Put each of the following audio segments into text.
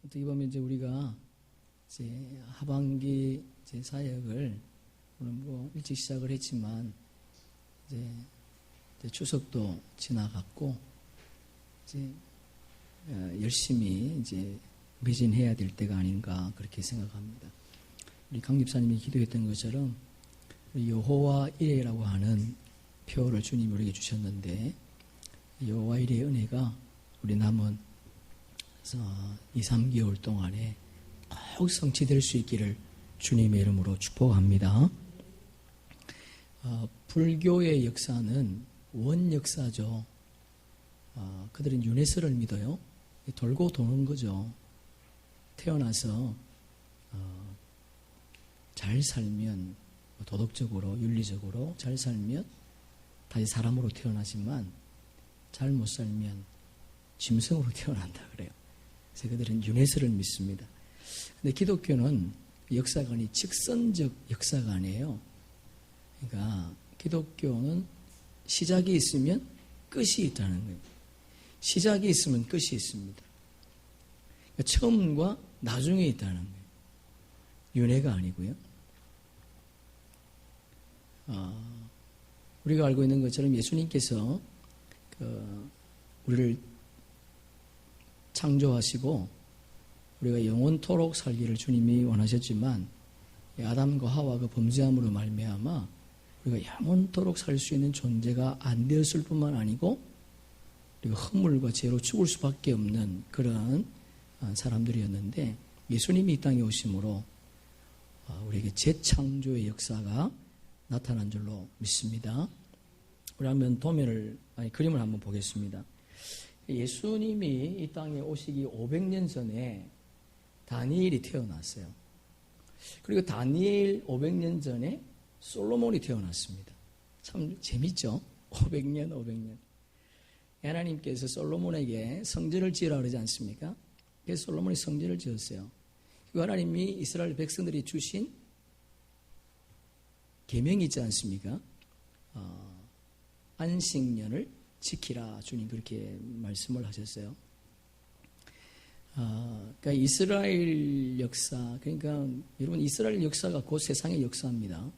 어떻게 보면 이제 우리가 이제 하반기 이제 사역을 오늘 뭐 일찍 시작을 했지만 이제 추석도 지나갔고 이제 열심히 이제 매진해야 될 때가 아닌가 그렇게 생각합니다. 우리 강 집사님이 기도했던 것처럼 여호와 이레라고 하는 표를 주님이 우리에게 주셨는데 여호와 이레의 은혜가 우리 남은 2, 3개월 동안에 꼭 성취될 수 있기를 주님의 이름으로 축복합니다. 불교의 역사는 원역사죠. 그들은 유네스를 믿어요. 돌고 도는 거죠. 태어나서 잘 살면 도덕적으로 윤리적으로 잘 살면 다시 사람으로 태어나지만 잘 못 살면 짐승으로 태어난다 그래요. 그래서 그들은 유네스를 믿습니다. 근데 기독교는 역사관이 직선적 역사관이에요. 그러니까 기독교는 시작이 있으면 끝이 있다는 거예요. 시작이 있으면 끝이 있습니다. 그러니까 처음과 나중에 있다는 거예요. 윤회가 아니고요. 우리가 알고 있는 것처럼 예수님께서 우리를 창조하시고 우리가 영원토록 살기를 주님이 원하셨지만 아담과 하와가 범죄함으로 말미암아 우리가 영원토록 살 수 있는 존재가 안 되었을 뿐만 아니고 우리가 허물과 죄로 죽을 수밖에 없는 그런 사람들이었는데 예수님이 이 땅에 오심으로 우리에게 재창조의 역사가 나타난 줄로 믿습니다. 우리 한번 그림을 한번 보겠습니다. 예수님이 이 땅에 오시기 500년 전에 다니엘이 태어났어요. 그리고 다니엘 500년 전에 솔로몬이 태어났습니다. 참 재밌죠? 500년. 하나님께서 솔로몬에게 성전을 지으라 그러지 않습니까? 그래서 솔로몬이 성전을 지었어요. 그리고 하나님이 이스라엘 백성들이 주신 계명이 있지 않습니까? 안식년을 지키라 주님 그렇게 말씀을 하셨어요. 그러니까 이스라엘 역사, 그러니까 여러분 이스라엘 역사가 곧 세상의 역사입니다.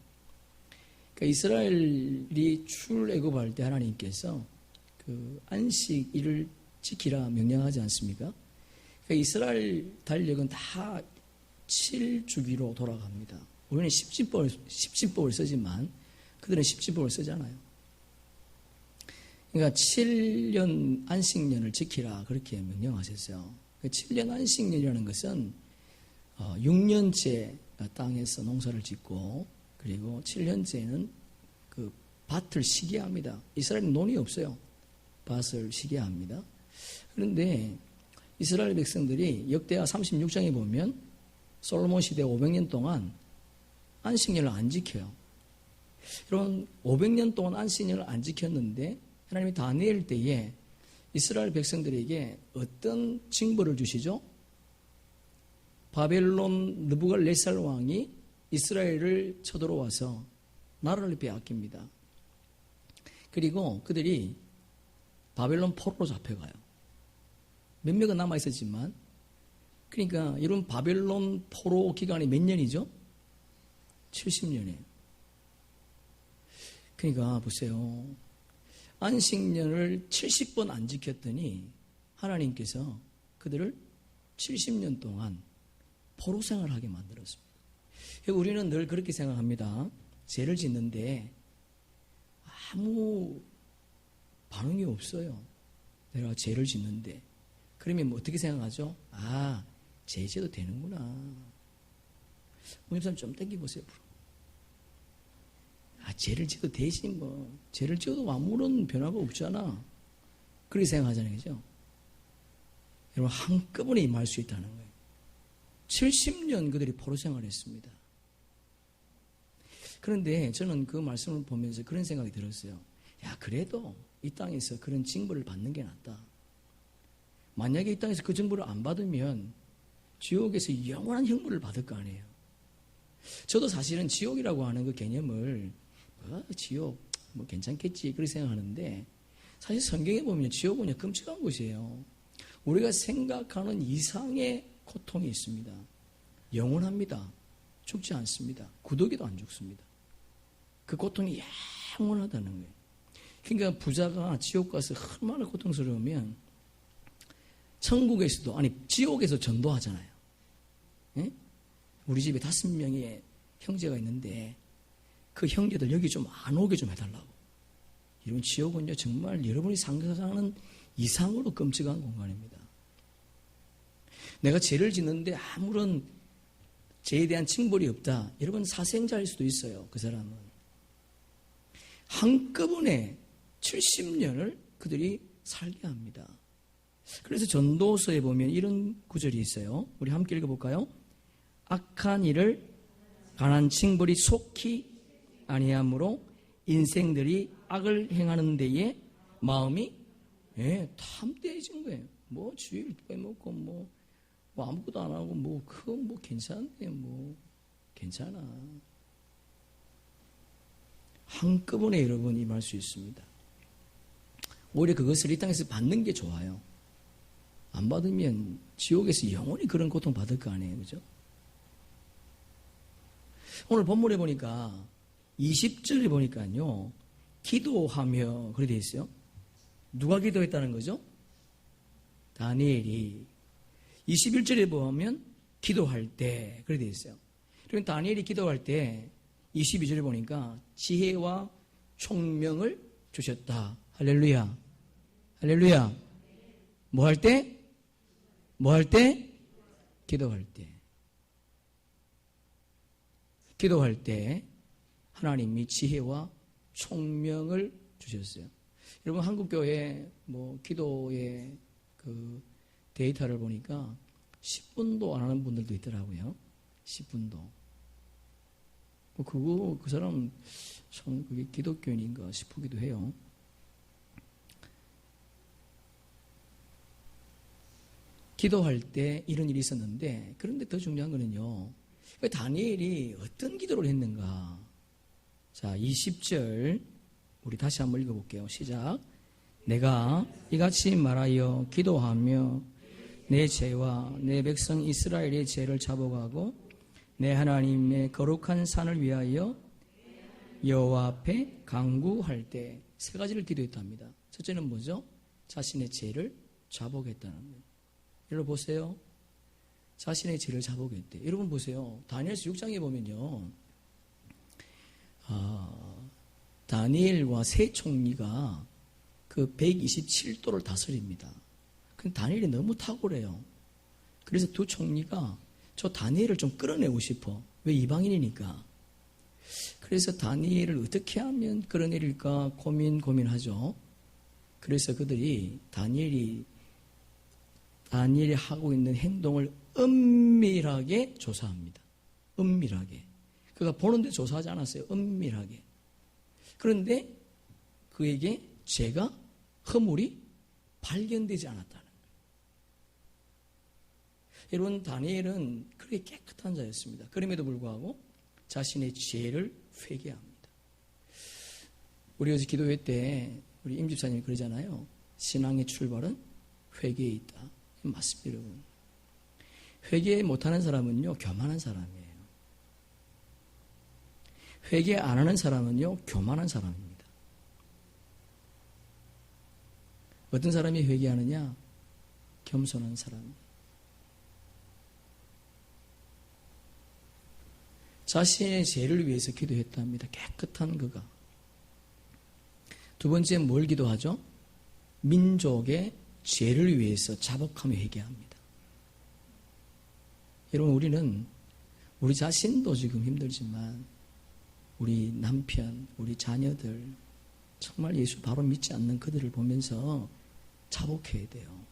그러니까 이스라엘이 출애굽할 때 하나님께서 그 안식일을 지키라 명령하지 않습니까? 그러니까 이스라엘 달력은 다 7주기로 돌아갑니다. 우리는 10진법을 쓰지만 그들은 10진법을 쓰잖아요. 그러니까 7년 안식년을 지키라 그렇게 명령하셨어요. 7년 안식년이라는 것은 6년째 땅에서 농사를 짓고 그리고 7년째는 그 밭을 쉬게 합니다. 이스라엘은 논이 없어요. 밭을 쉬게 합니다. 그런데 이스라엘 백성들이 역대하 36장에 보면 솔로몬 시대 500년 동안 안식년을 안 지켜요. 여러분 500년 동안 안식년을 안 지켰는데 하나님이 다니엘 때에 이스라엘 백성들에게 어떤 징벌을 주시죠? 바벨론 느부갓네살 왕이 이스라엘을 쳐들어와서 나라를 빼앗깁니다. 그리고 그들이 바벨론 포로로 잡혀가요. 몇몇은 남아있었지만 그러니까 이런 바벨론 포로 기간이 몇 년이죠? 70년이에요. 그러니까 보세요. 안식년을 70번 안 지켰더니 하나님께서 그들을 70년 동안 포로 생활하게 만들었습니다. 우리는 늘 그렇게 생각합니다. 죄를 짓는데 아무 반응이 없어요. 내가 죄를 짓는데. 그러면 뭐 어떻게 생각하죠? 죄 지어도 되는구나. 목사님 좀 땡겨보세요. 죄를 지어도 되지 뭐. 죄를 지어도 아무런 변화가 없잖아. 그렇게 생각하잖아요. 그죠? 여러분 한꺼번에 임할 수 있다는 거예요. 70년 그들이 포로 생활했습니다. 그런데 저는 그 말씀을 보면서 그런 생각이 들었어요. 그래도 이 땅에서 그런 징벌을 받는 게 낫다. 만약에 이 땅에서 그 징벌을 안 받으면 지옥에서 영원한 형벌을 받을 거 아니에요. 저도 사실은 지옥이라고 하는 그 개념을 지옥 뭐 괜찮겠지 그렇게 생각하는데 사실 성경에 보면 지옥은 끔찍한 곳이에요. 우리가 생각하는 이상의 고통이 있습니다. 영원합니다. 죽지 않습니다. 구더기도 안 죽습니다. 그 고통이 영원하다는 거예요. 그러니까 부자가 지옥 가서 얼마나 고통스러우면 천국에서도, 아니 지옥에서 전도하잖아요. 예? 우리 집에 5명의 형제가 있는데 그 형제들 여기 좀 안 오게 좀 해달라고. 이런 지옥은요 정말 여러분이 상상하는 이상으로 끔찍한 공간입니다. 내가 죄를 짓는데 아무런 죄에 대한 징벌이 없다. 여러분 사생자일 수도 있어요. 그 사람은 한꺼번에 70년을 그들이 살게 합니다. 그래서 전도서에 보면 이런 구절이 있어요. 우리 함께 읽어볼까요? 악한 일을 가난 징벌이 속히 아니하므로 인생들이 악을 행하는 데에 마음이 탐대해진 거예요. 뭐 주일 빼먹고 뭐 아무것도 안 하고 그건 괜찮은데 괜찮아. 한꺼번에 여러분 임할 수 있습니다. 오히려 그것을 이 땅에서 받는 게 좋아요. 안 받으면 지옥에서 영원히 그런 고통 받을 거 아니에요. 그죠? 오늘 본문에 보니까 20절에 보니까요. 기도하며 그렇게 되어 있어요. 누가 기도했다는 거죠? 다니엘이. 21절에 보면 기도할 때 그렇게 되어 있어요. 그리고 다니엘이 기도할 때 22절에 보니까 지혜와 총명을 주셨다. 할렐루야. 할렐루야. 뭐 할 때? 뭐 할 때? 기도할 때. 기도할 때 하나님이 지혜와 총명을 주셨어요. 여러분 한국교회 기도의 그 데이터를 보니까 10분도 안 하는 분들도 있더라고요. 10분도. 그 사람 참 그게 기독교인인가 싶기도 해요. 기도할 때 이런 일이 있었는데, 그런데 더 중요한 거는요. 다니엘이 어떤 기도를 했는가? 자, 20절 우리 다시 한번 읽어볼게요. 시작. 내가 이같이 말하여 기도하며 내 죄와 내 백성 이스라엘의 죄를 자복하고 내 하나님의 거룩한 산을 위하여 여호와 앞에 간구할 때 세 가지를 기도했답니다. 첫째는 뭐죠? 자신의 죄를 자복했다는 거예요. 여러분 보세요. 자신의 죄를 자복했대. 여러분 보세요. 다니엘서 6장에 보면요. 다니엘과 세 총리가 그 127도를 다스립니다. 근데 다니엘이 너무 탁월해요. 그래서 두 총리가 저 다니엘을 좀 끌어내고 싶어. 왜? 이방인이니까. 그래서 다니엘을 어떻게 하면 끌어내릴까 고민하죠. 그래서 그들이 다니엘이 하고 있는 행동을 은밀하게 조사합니다. 은밀하게. 그가 보는데 조사하지 않았어요. 은밀하게. 그런데 그에게 죄가, 허물이 발견되지 않았다는 거예요. 여러분, 다니엘은 그렇게 깨끗한 자였습니다. 그럼에도 불구하고 자신의 죄를 회개합니다. 우리 어제 기도회 때 우리 임 집사님이 그러잖아요. 신앙의 출발은 회개에 있다. 맞습니다, 여러분. 회개 못하는 사람은요, 교만한 사람이에요. 회개 안 하는 사람은요, 교만한 사람입니다. 어떤 사람이 회개하느냐? 겸손한 사람. 자신의 죄를 위해서 기도했답니다. 깨끗한 그가. 두 번째 뭘 기도하죠? 민족의 죄를 위해서 자복하며 회개합니다. 여러분, 우리는 우리 자신도 지금 힘들지만 우리 남편, 우리 자녀들, 정말 예수 바로 믿지 않는 그들을 보면서 자복해야 돼요.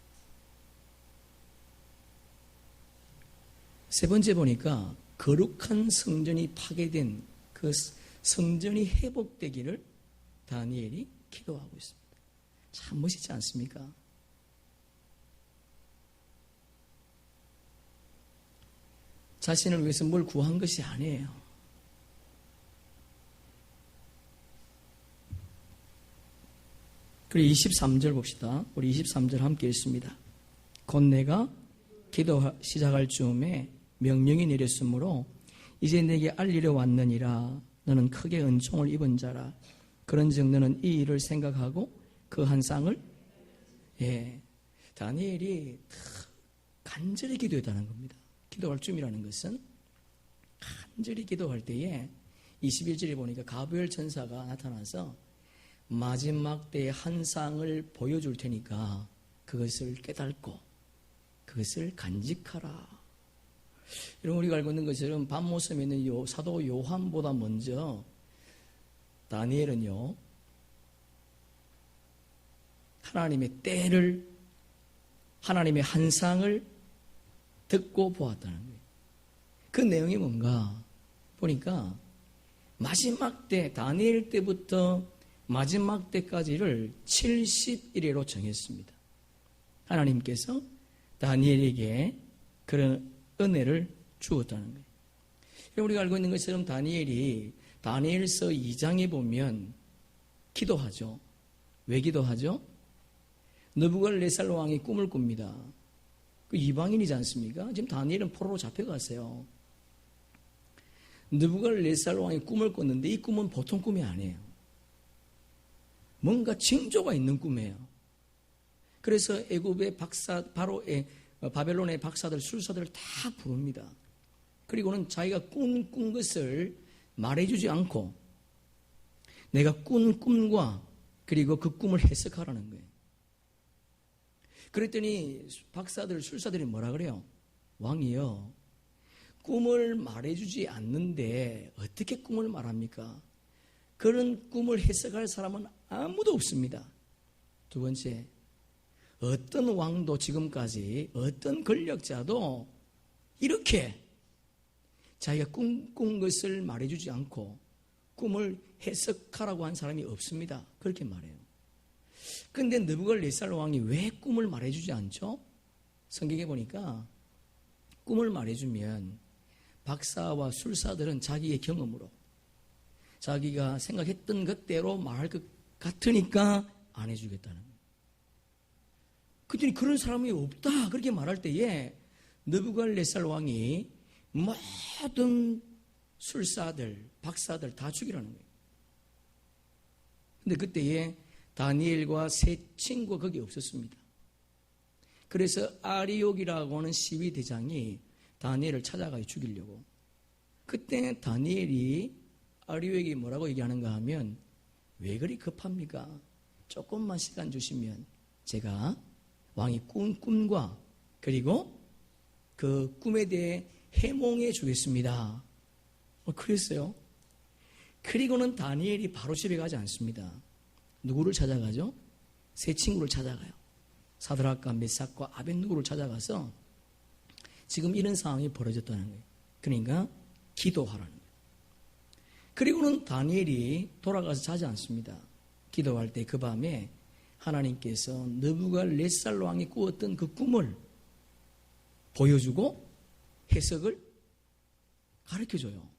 세 번째 보니까 거룩한 성전이 파괴된 그 성전이 회복되기를 다니엘이 기도하고 있습니다. 참 멋있지 않습니까? 자신을 위해서 뭘 구한 것이 아니에요. 그리고 23절 봅시다. 우리 23절 함께 읽습니다. 곧 내가 기도 시작할 즈음에 명령이 내렸으므로 이제 내게 알리려 왔느니라. 너는 크게 은총을 입은 자라. 그런즉 너는 이 일을 생각하고 그 한 쌍을 다니엘이 간절히 기도했다는 겁니다. 기도할 쯤이라는 것은 간절히 기도할 때에 21절에 보니까 가브리엘 천사가 나타나서 마지막 때의 한 쌍을 보여줄 테니까 그것을 깨닫고 그것을 간직하라. 여러분, 우리가 알고 있는 것처럼 밤모섬에 있는 사도 요한보다 먼저 다니엘은요, 하나님의 때를, 하나님의 한상을 듣고 보았다는 거예요. 그 내용이 뭔가 보니까 마지막 때, 다니엘 때부터 마지막 때까지를 70일로 정했습니다. 하나님께서 다니엘에게 그런 은혜를 주었다는 거예요. 우리가 알고 있는 것처럼 다니엘이 다니엘서 2장에 보면 기도하죠. 왜 기도하죠? 느부갓네살 왕이 꿈을 꿉니다. 그 이방인이지 않습니까? 지금 다니엘은 포로로 잡혀갔어요. 느부갓네살 왕이 꿈을 꿨는데 이 꿈은 보통 꿈이 아니에요. 뭔가 징조가 있는 꿈이에요. 그래서 애굽의 바벨론의 박사들, 술사들을 다 부릅니다. 그리고는 자기가 꾼 것을 말해주지 않고 내가 꾼 꿈과 그리고 그 꿈을 해석하라는 거예요. 그랬더니 박사들, 술사들이 뭐라 그래요? 왕이요, 꿈을 말해주지 않는데 어떻게 꿈을 말합니까? 그런 꿈을 해석할 사람은 아무도 없습니다. 두 번째, 어떤 왕도 지금까지 어떤 권력자도 이렇게 자기가 꿈꾼 것을 말해주지 않고 꿈을 해석하라고 한 사람이 없습니다. 그렇게 말해요. 그런데 느부갓네살 왕이 왜 꿈을 말해주지 않죠? 성경에 보니까 꿈을 말해주면 박사와 술사들은 자기의 경험으로 자기가 생각했던 것대로 말할 것 같으니까 안 해주겠다는 거예요. 그랬더니 그런 사람이 없다 그렇게 말할 때에 느부갓네살 왕이 모든 술사들, 박사들 다 죽이라는 거예요. 근데 그때에 다니엘과 세 친구가 거기 없었습니다. 그래서 아리옥이라고 하는 시위대장이 다니엘을 찾아가서 죽이려고. 그때 다니엘이 아리옥에게 뭐라고 얘기하는가 하면, 왜 그리 급합니까? 조금만 시간 주시면 제가 왕이 꾼 꿈과 그리고 그 꿈에 대해 해몽해 주겠습니다. 그랬어요. 그리고는 다니엘이 바로 집에 가지 않습니다. 누구를 찾아가죠? 세 친구를 찾아가요. 사드락과 메삭과 아벳느고를 찾아가서 지금 이런 상황이 벌어졌다는 거예요. 그러니까 기도하라는 거예요. 그리고는 다니엘이 돌아가서 자지 않습니다. 기도할 때 그 밤에 하나님께서 느부갓네살 왕이 꾸었던 그 꿈을 보여주고 해석을 가르쳐줘요.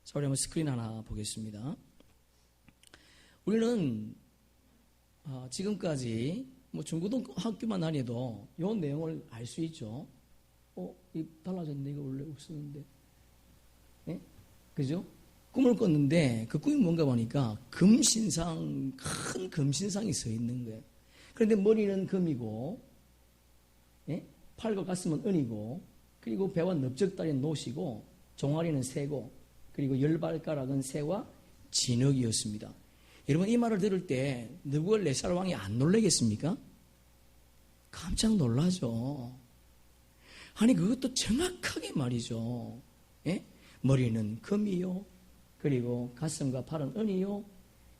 자, 우리 한번 스크린 하나 보겠습니다. 우리는 지금까지 중고등학교만 다녀도 이 내용을 알 수 있죠. 이 달라졌네. 이거 원래 없었는데. 예? 그죠? 꿈을 꿨는데 그 꿈이 뭔가 보니까 금신상, 큰 금신상이 서 있는 거예요. 그런데 머리는 금이고, 예? 팔과 가슴은 은이고, 그리고 배와 넓적다리는 노시고, 종아리는 새고, 그리고 열발가락은 새와 진흙이었습니다. 여러분, 이 말을 들을 때 느부갓네살 왕이 안 놀라겠습니까? 깜짝 놀라죠. 아니, 그것도 정확하게 말이죠. 예? 머리는 금이요, 그리고 가슴과 팔은 은이요,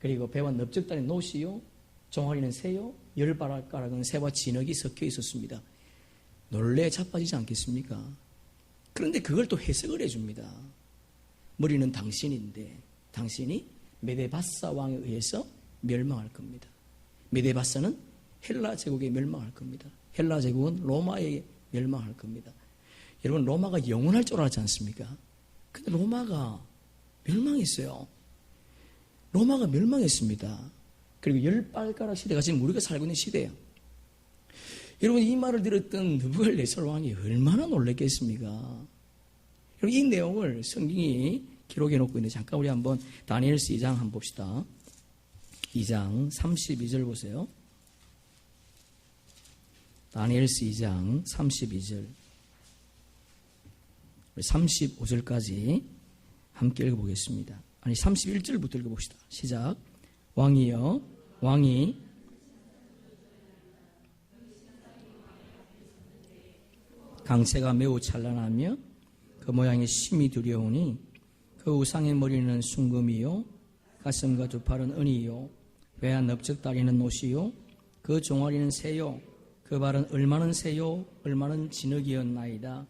그리고 배와 넓적다리는 노시요, 종아리는 새요, 열발가락은 새와 진흙이 섞여 있었습니다. 놀래 자빠지지 않겠습니까? 그런데 그걸 또 해석을 해줍니다. 머리는 당신인데 당신이 메데바사 왕에 의해서 멸망할 겁니다. 메데바사는 헬라 제국에 멸망할 겁니다. 헬라 제국은 로마에 멸망할 겁니다. 여러분, 로마가 영원할 줄 알았지 않습니까? 근데 로마가 멸망했어요. 로마가 멸망했습니다. 그리고 열발가락 시대가 지금 우리가 살고 있는 시대예요. 여러분, 이 말을 들었던 느부갓네살 왕이 얼마나 놀랐겠습니까? 여러분, 이 내용을 성경이 기록해 놓고 있는데, 잠깐 우리 한번 다니엘서 2장 한번 봅시다. 2장 32절 보세요. 다니엘서 2장 32절 35절까지 함께 읽어보겠습니다. 아니 31절부터 읽어봅시다. 시작. 왕이여, 왕이 강새가 매우 찬란하며 그 모양이 심히 두려우니 그 우상의 머리는 순금이요 가슴과 두 팔은 은이요 외와 넓적다리는 옷이요 그 종아리는 새요 그 발은 얼마는 새요 얼마는 진흙이었나이다.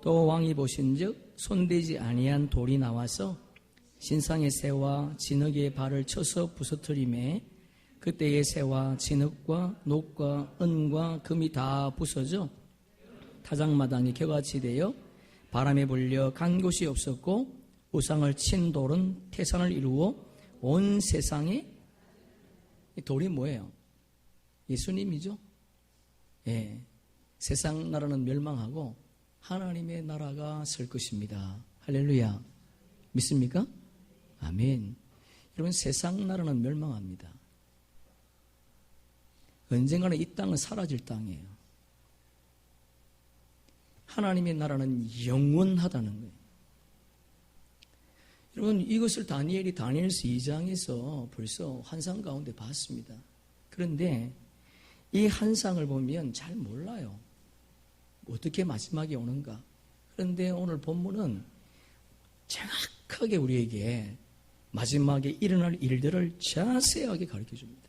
또 왕이 보신즉 손대지 아니한 돌이 나와서 신상의 새와 진흙의 발을 쳐서 부서뜨리매 그때의 새와 진흙과 녹과 은과 금이 다 부서져 타작마당이 겨같이 되어 바람에 불려 간 곳이 없었고 우상을 친 돌은 태산을 이루어 온 세상에 돌이 뭐예요? 예수님이죠. 예, 세상 나라는 멸망하고 하나님의 나라가 설 것입니다. 할렐루야. 믿습니까? 아멘. 여러분, 세상 나라는 멸망합니다. 언젠가는 이 땅은 사라질 땅이에요. 하나님의 나라는 영원하다는 거예요. 여러분, 이것을 다니엘이 다니엘서 2장에서 벌써 환상 가운데 봤습니다. 그런데 이 환상을 보면 잘 몰라요. 어떻게 마지막에 오는가. 그런데 오늘 본문은 정확하게 우리에게 마지막에 일어날 일들을 자세하게 가르쳐 줍니다.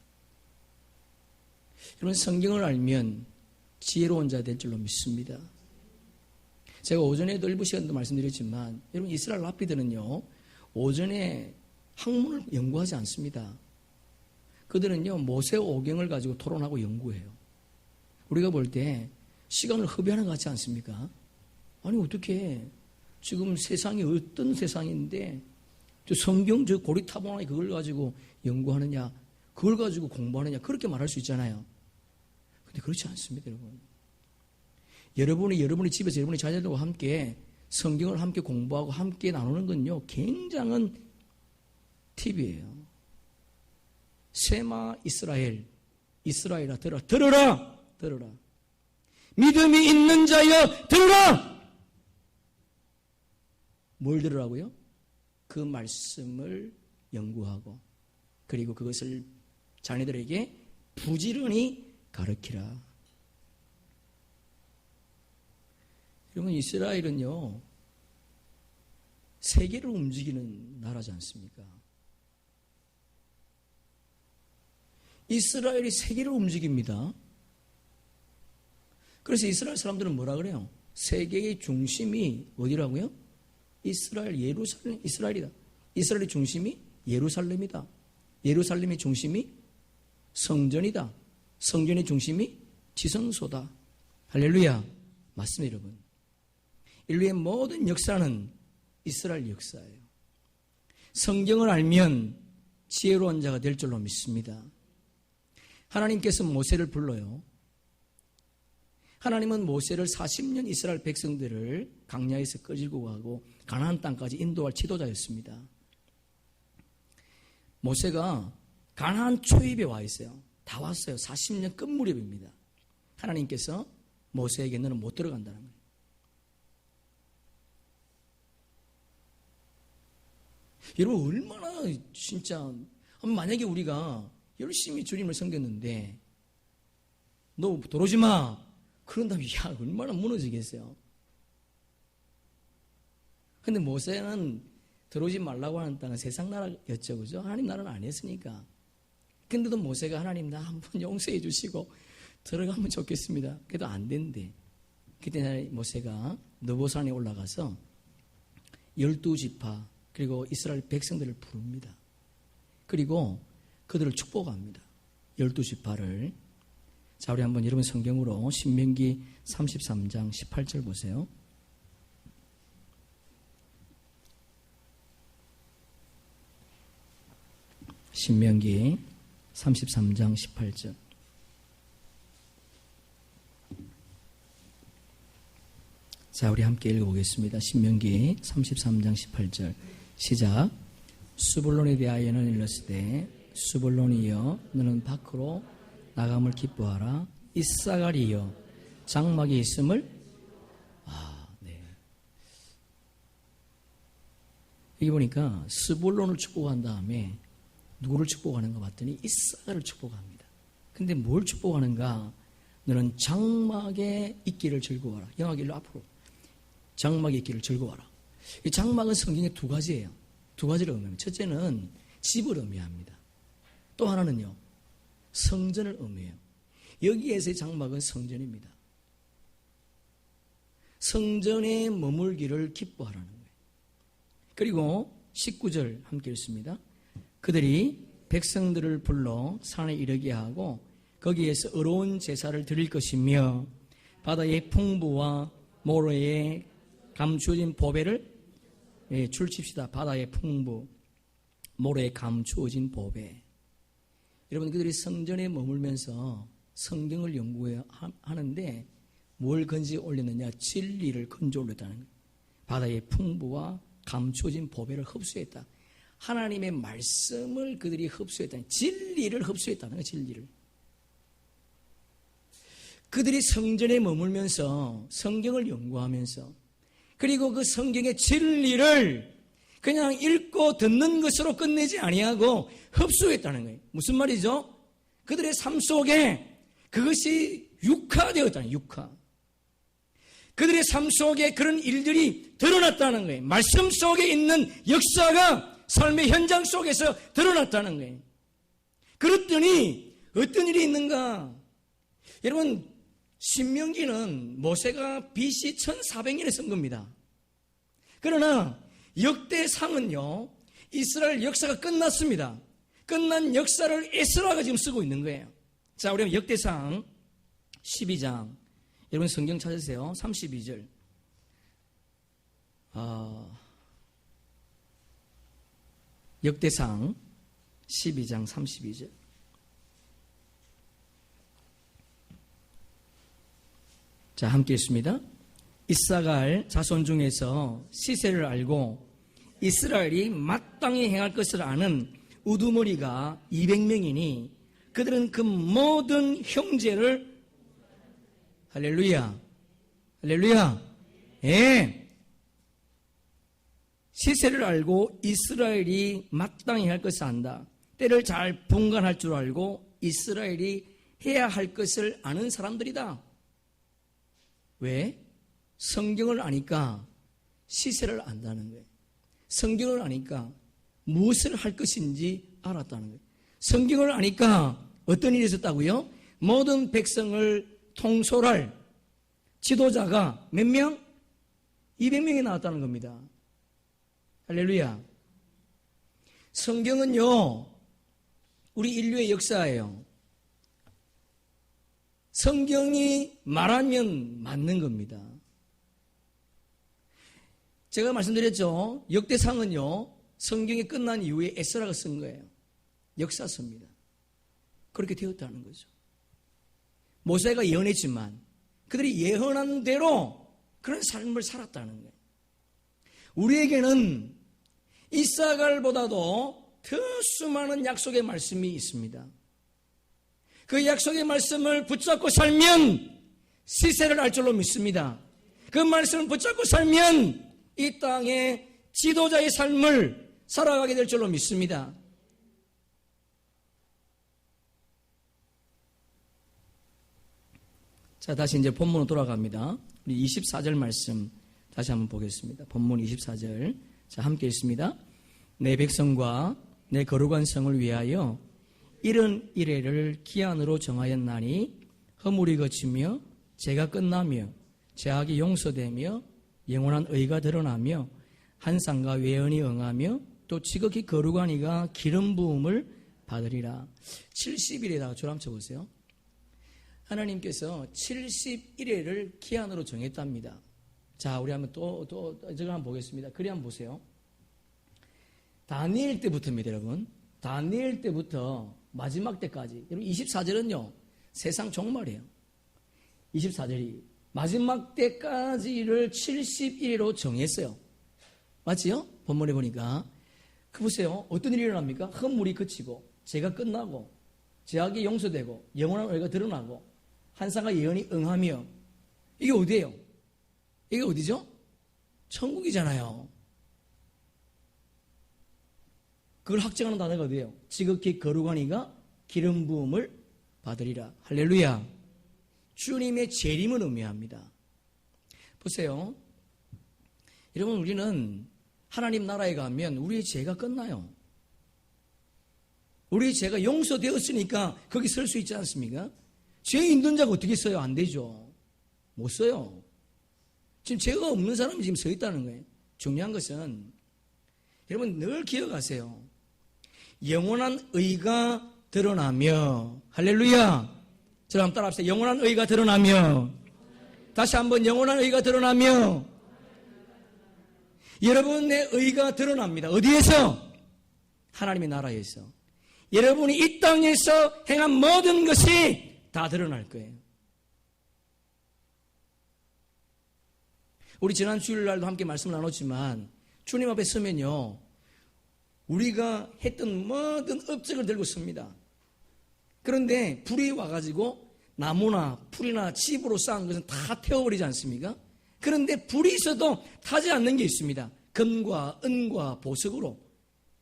여러분, 성경을 알면 지혜로운 자 될 줄로 믿습니다. 제가 오전에도 일부 시간도 말씀드렸지만 여러분, 이스라엘 랍비들은요 오전에 학문을 연구하지 않습니다. 그들은요 모세 오경을 가지고 토론하고 연구해요. 우리가 볼 때 시간을 허비하는 것 같지 않습니까? 아니 어떻게 지금 세상이 어떤 세상인데 저 성경 저 고리타분하게 그걸 가지고 연구하느냐, 그걸 가지고 공부하느냐, 그렇게 말할 수 있잖아요. 근데 그렇지 않습니다, 여러분. 여러분이 집에서 여러분의 자녀들과 함께 성경을 함께 공부하고 함께 나누는 건요 굉장한 팁이에요. 세마 이스라엘아 들어라. 믿음이 있는 자여 들어라. 뭘 들으라고요? 그 말씀을 연구하고 그리고 그것을 자녀들에게 부지런히 가르치라. 여러분, 이스라엘은요 세계를 움직이는 나라지 않습니까? 이스라엘이 세계를 움직입니다. 그래서 이스라엘 사람들은 뭐라 그래요? 세계의 중심이 어디라고요? 이스라엘이다. 이스라엘의 중심이 예루살렘이다. 예루살렘의 중심이 성전이다. 성전의 중심이 지성소다. 할렐루야. 맞습니다, 여러분. 인류의 모든 역사는 이스라엘 역사예요. 성경을 알면 지혜로운 자가 될 줄로 믿습니다. 하나님께서 모세를 불러요. 하나님은 모세를 40년 이스라엘 백성들을 광야에서 끌고 가고 가나안 땅까지 인도할 지도자였습니다. 모세가 가나안 초입에 와 있어요. 다 왔어요. 40년 끝 무렵입니다. 하나님께서 모세에게 너는 못 들어간다는 거예요. 여러분, 얼마나 진짜 만약에 우리가 열심히 주님을 섬겼는데 너 들어오지 마 그런다면 야 얼마나 무너지겠어요. 근데 모세는 들어오지 말라고 하는 땅은 세상 나라였죠, 그죠? 하나님 나라는 아니었으니까. 근데도 모세가 하나님 나 한번 용서해 주시고 들어가면 좋겠습니다. 그래도 안 된대. 그때 모세가 느보산에 올라가서 12지파 그리고 이스라엘 백성들을 부릅니다. 그리고 그들을 축복합니다. 12지파를. 자, 우리 한번 여러분 성경으로 신명기 33장 18절 보세요. 신명기 33장 18절. 자, 우리 함께 읽어보겠습니다. 신명기 33장 18절 시작. 수불론에 대하여는 일렀으되 수불론이여 너는 밖으로 나감을 기뻐하라. 이사갈이여 장막이 있음을 여기 보니까 스불론을 축복한 다음에 누구를 축복하는가 봤더니 이사갈을 축복합니다. 근데 뭘 축복하는가? 너는 장막에 있기를 즐거워하라. 영하길로 앞으로 장막에 있기를 즐거워하라. 이 장막은 성경에 두 가지예요. 두 가지를 의미합니다. 첫째는 집을 의미합니다. 또 하나는요, 성전을 의미해요. 여기에서의 장막은 성전입니다. 성전에 머물기를 기뻐하라는 거예요. 그리고 19절 함께 읽습니다. 그들이 백성들을 불러 산에 이르게 하고 거기에서 의로운 제사를 드릴 것이며 바다의 풍부와 모래에 감추어진 보배를 출칩시다. 바다의 풍부, 모래에 감추어진 보배. 여러분, 그들이 성전에 머물면서 성경을 연구하는데 뭘 건지 올렸느냐? 진리를 건져 올렸다는 거예요. 바다의 풍부와 감추어진 보배를 흡수했다. 하나님의 말씀을 그들이 흡수했다는, 진리를 흡수했다는 거예요. 진리를. 그들이 성전에 머물면서 성경을 연구하면서 그리고 그 성경의 진리를 그냥 읽고 듣는 것으로 끝내지 아니하고 흡수했다는 거예요. 무슨 말이죠? 그들의 삶 속에 그것이 육화되었다는 거예요. 육화. 그들의 삶 속에 그런 일들이 드러났다는 거예요. 말씀 속에 있는 역사가 삶의 현장 속에서 드러났다는 거예요. 그랬더니 어떤 일이 있는가? 여러분, 신명기는 모세가 BC 1400년에 쓴 겁니다. 그러나 역대상은요, 이스라엘 역사가 끝났습니다. 끝난 역사를 에스라가 지금 쓰고 있는 거예요. 자, 우리 역대상 12장, 여러분 성경 찾으세요. 32절. 역대상 12장 32절. 자, 함께 읽습니다. 이사갈 자손 중에서 시세를 알고 이스라엘이 마땅히 행할 것을 아는 우두머리가 200명이니 그들은 그 모든 형제를 할렐루야, 할렐루야, 예, 시세를 알고 이스라엘이 마땅히 할 것을 안다. 때를 잘 분간할 줄 알고 이스라엘이 해야 할 것을 아는 사람들이다. 왜? 성경을 아니까 시세를 안다는 거예요. 성경을 아니까 무엇을 할 것인지 알았다는 거예요. 성경을 아니까 어떤 일이 있었다고요? 모든 백성을 통솔할 지도자가 몇 명? 200명이 나왔다는 겁니다. 할렐루야. 성경은요, 우리 인류의 역사예요. 성경이 말하면 맞는 겁니다. 제가 말씀드렸죠. 역대상은요, 성경이 끝난 이후에 에스라가 쓴 거예요. 역사서입니다. 그렇게 되었다는 거죠. 모세가 예언했지만 그들이 예언한 대로 그런 삶을 살았다는 거예요. 우리에게는 이사갈보다도 더 수많은 약속의 말씀이 있습니다. 그 약속의 말씀을 붙잡고 살면 시세를 알 줄로 믿습니다. 그 말씀을 붙잡고 살면 이 땅의 지도자의 삶을 살아가게 될 줄로 믿습니다. 자, 다시 이제 본문으로 돌아갑니다. 우리 24절 말씀 다시 한번 보겠습니다. 본문 24절. 자, 함께 읽습니다. 내 백성과 내 거룩한 성을 위하여 이런 이래를 기한으로 정하였나니 허물이 거치며 죄가 끝나며 죄악이 용서되며 영원한 의가 드러나며 한상과 외연이 응하며 또 지극히 거룩한 이가 기름 부음을 받으리라. 70일에다가 줄 한번 쳐보세요. 하나님께서 71회를 기한으로 정했답니다. 자, 우리 한번 또 저거 한번 보겠습니다. 그리 한번 보세요. 다니엘 때부터입니다, 여러분. 다니엘 때부터 마지막 때까지. 여러분, 24절은요, 세상 종말이에요. 24절이. 마지막 때까지를 70일로 정했어요. 맞지요? 본문에 보니까. 보세요. 어떤 일이 일어납니까? 흠물이 그치고 죄가 끝나고 죄악이 용서되고 영원한 의가 드러나고 환상과 예언이 응하며 이게 어디예요? 이게 어디죠? 천국이잖아요. 그걸 확정하는 단어가 어디예요? 지극히 거룩하니가 기름 부음을 받으리라. 할렐루야. 주님의 재림을 의미합니다. 보세요. 여러분, 우리는 하나님 나라에 가면 우리의 죄가 끝나요. 우리의 죄가 용서되었으니까 거기 설 수 있지 않습니까? 죄 있는 자가 어떻게 써요? 안 되죠. 못 써요. 지금 죄가 없는 사람이 지금 서 있다는 거예요. 중요한 것은 여러분 늘 기억하세요. 영원한 의가 드러나며, 할렐루야. 저랑 한번 따라합시다. 영원한 의가 드러나며, 다시 한번 영원한 의가 드러나며, 여러분의 의가 드러납니다. 어디에서? 하나님의 나라에서. 여러분이 이 땅에서 행한 모든 것이 다 드러날 거예요. 우리 지난 주일날도 함께 말씀을 나눴지만 주님 앞에 서면요, 우리가 했던 모든 업적을 들고 섭니다. 그런데 불이 와가지고 나무나 풀이나 집으로 쌓은 것은 다 태워버리지 않습니까? 그런데 불이 있어도 타지 않는 게 있습니다. 금과 은과 보석으로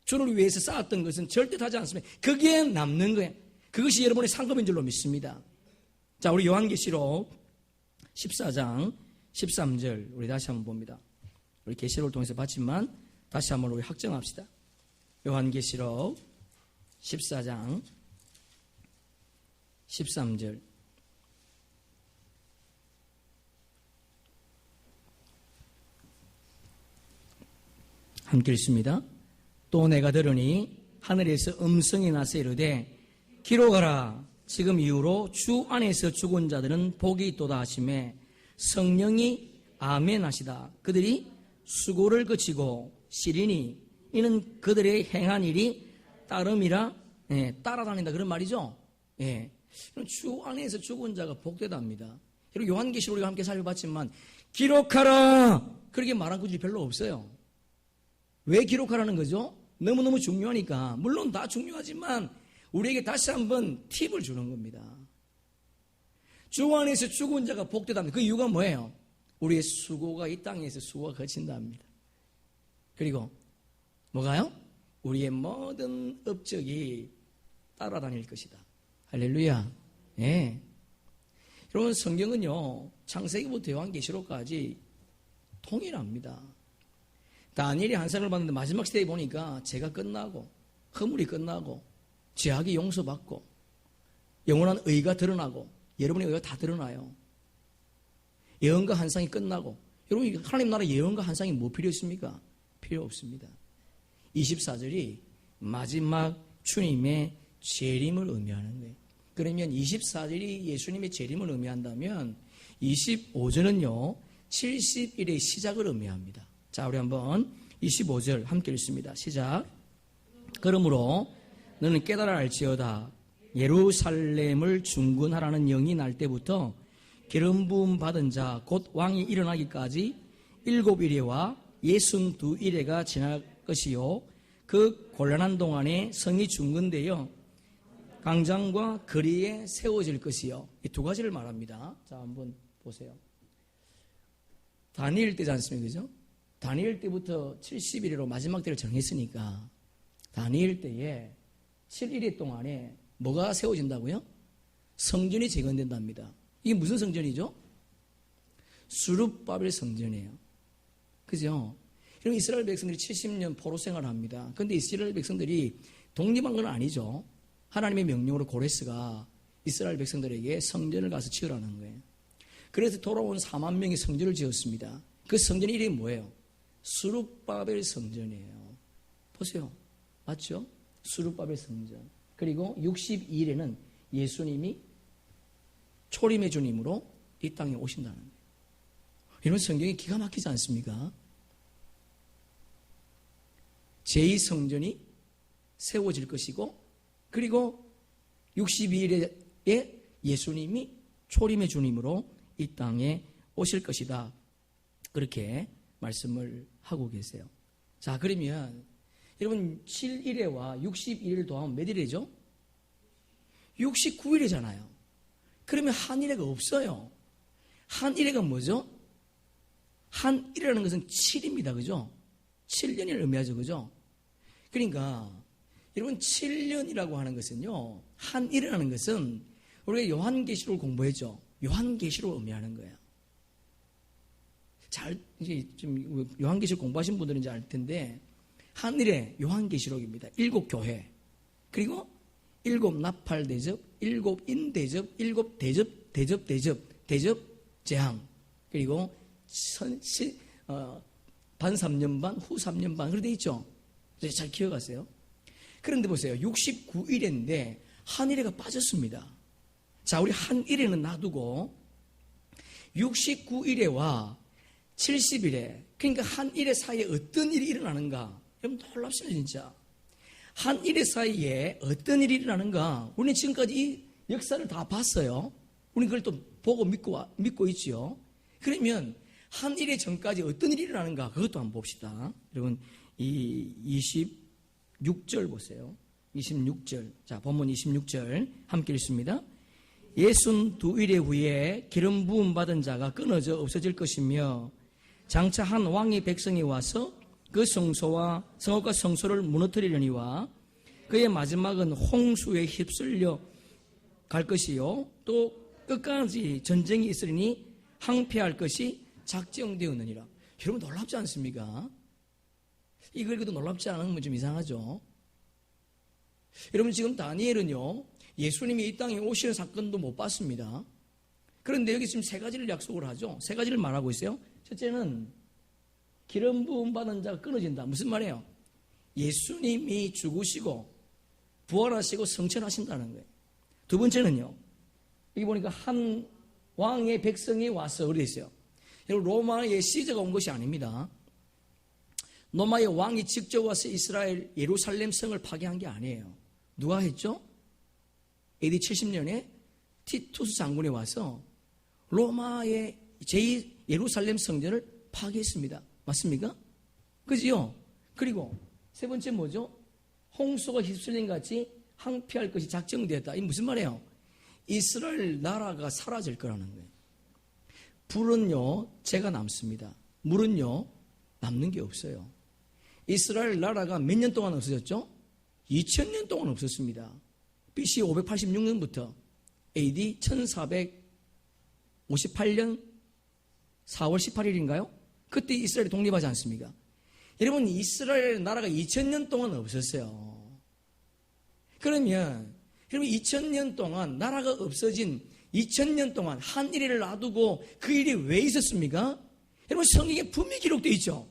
주를 위해서 쌓았던 것은 절대 타지 않습니다. 거기에 남는 거예요. 그것이 여러분의 상급인 줄로 믿습니다. 자, 우리 요한계시록 14장 13절 우리 다시 한번 봅니다. 우리 계시록을 통해서 봤지만 다시 한번 우리 확정합시다. 요한계시록 14장 13절 함께 읽습니다. 또 내가 들으니 하늘에서 음성이 나서 이르되 기록하라. 지금 이후로 주 안에서 죽은 자들은 복이 있도다 하시매 성령이 아멘 하시다. 그들이 수고를 그치고 시리니 이는 그들의 행한 일이 따름이라 따라다닌다 그런 말이죠. 예. 주 안에서 죽은 자가 복되답니다. 여러분 요한계시록 우리가 함께 살펴봤지만 기록하라 그렇게 말한 구절이 별로 없어요. 왜 기록하라는 거죠? 너무너무 중요하니까. 물론 다 중요하지만 우리에게 다시 한번 팁을 주는 겁니다. 주 안에서 죽은 자가 복되답니다. 그 이유가 뭐예요? 우리의 수고가 이 땅에서 수고가 거친답니다. 그리고 뭐가요? 우리의 모든 업적이 따라다닐 것이다. 할렐루야. 예. 여러분 성경은요 창세기부터 요한계시록까지 통일합니다. 다니엘이 환상을 봤는데 마지막 시대에 보니까 죄가 끝나고 허물이 끝나고 죄악이 용서받고 영원한 의가 드러나고 여러분의 의가 다 드러나요. 예언과 환상이 끝나고 여러분 하나님 나라 예언과 환상이 뭐 필요 있습니까? 필요 없습니다. 24절이 마지막 주님의 재림을 의미하는 거예요. 그러면 24절이 예수님의 재림을 의미한다면 25절은요 70일의 시작을 의미합니다. 자, 우리 한번 25절 함께 읽습니다. 시작. 그러므로 너는 깨달아 알지어다. 예루살렘을 중군하라는 영이 날 때부터 기름 부음 받은 자 곧 왕이 일어나기까지 7일에와 62일에가 지날 것이요 그 곤란한 동안에 성이 중건되어 광장과 거리에 세워질 것이요. 이 두 가지를 말합니다. 자, 한번 보세요. 다니엘 때지 않습니까? 그죠? 다니엘 때부터 70일로 마지막 때를 정했으니까 다니엘 때에 7일 동안에 뭐가 세워진다고요? 성전이 재건된답니다. 이게 무슨 성전이죠? 수룹바벨 성전이에요. 그죠? 그럼 이스라엘 백성들이 70년 포로 생활을 합니다. 그런데 이스라엘 백성들이 독립한 건 아니죠. 하나님의 명령으로 고레스가 이스라엘 백성들에게 성전을 가서 지으라는 거예요. 그래서 돌아온 4만 명의 성전을 지었습니다. 그 성전 이름이 뭐예요? 수룹바벨 성전이에요. 보세요. 맞죠? 수룹바벨 성전. 그리고 62일에는 예수님이 초림의 주님으로 이 땅에 오신다는 거예요. 이런 성경이 기가 막히지 않습니까? 제2성전이 세워질 것이고 그리고 62일에 예수님이 초림의 주님으로 이 땅에 오실 것이다. 그렇게 말씀을 하고 계세요. 자, 그러면 여러분 7일에와 61일 더하면 몇 일이죠? 69일이잖아요. 그러면 한일회가 없어요. 한일회가 뭐죠? 한일이라는 것은 7입니다. 그죠? 7년을 의미하죠. 그죠? 그러니까 여러분 7년이라고 하는 것은요. 한일이라는 것은 우리가 요한계시록을 공부했죠. 요한계시록을 의미하는 거예요. 이제 좀 요한계시록 공부하신 분들은 이제 알 텐데 한일의 요한계시록입니다. 7교회 그리고 7 나팔 대접, 7 인대접, 7 대접 재앙 그리고 반 3년 반, 후 3년 반 그렇게 돼 있죠. 잘 기억하세요. 그런데 보세요. 69일인데 한일회가 빠졌습니다. 자, 우리 한일회는 놔두고 69일에와 70일에 그러니까 한일회 사이에 어떤 일이 일어나는가? 여러분 놀랍습니다 진짜. 한일회 사이에 어떤 일이 일어나는가? 우리는 지금까지 이 역사를 다 봤어요. 우리는 그걸 또 보고 믿고 있지요. 그러면 한일회 전까지 어떤 일이 일어나는가? 그것도 한번 봅시다. 여러분 이 26절 보세요. 26절. 자, 본문 26절 함께 읽습니다. 62일의 후에 기름 부음 받은 자가 끊어져 없어질 것이며 장차 한 왕의 백성이 와서 그 성소와 성읍과 성소를 무너뜨리려니와 그의 마지막은 홍수에 휩쓸려 갈 것이요 또 끝까지 전쟁이 있으리니 항폐할 것이 작정되었느니라. 여러분 놀랍지 않습니까? 이걸 읽어도 놀랍지 않으면 좀 이상하죠. 여러분 지금 다니엘은요 예수님이 이 땅에 오시는 사건도 못 봤습니다. 그런데 여기 지금 세 가지를 약속을 하죠. 세 가지를 말하고 있어요. 첫째는 기름 부음 받은 자가 끊어진다. 무슨 말이에요? 예수님이 죽으시고 부활하시고 성천하신다는 거예요. 두 번째는요. 여기 보니까 한 왕의 백성이 와서 그래 있어요. 여러분 로마의 시저가 온 것이 아닙니다. 로마의 왕이 직접 와서 이스라엘 예루살렘 성을 파괴한 게 아니에요. 누가 했죠? AD 70년에 티투스 장군이 와서 로마의 제2예루살렘 성전을 파괴했습니다. 맞습니까? 그지요? 그리고 세 번째 뭐죠? 홍수가 휩쓸린 같이 항폐할 것이 작정되었다. 이 무슨 말이에요? 이스라엘 나라가 사라질 거라는 거예요. 불은요, 재가 남습니다. 물은요, 남는 게 없어요. 이스라엘 나라가 몇 년 동안 없어졌죠? 2000년 동안 없었습니다. BC 586년부터 AD 1458년 4월 18일인가요? 그때 이스라엘이 독립하지 않습니까? 여러분 이스라엘 나라가 2000년 동안 없었어요. 그러면 여러분 2000년 동안 나라가 없어진 2000년 동안 한일회를 놔두고 그 일이 왜 있었습니까? 여러분 성경에 분명히 기록되어 있죠.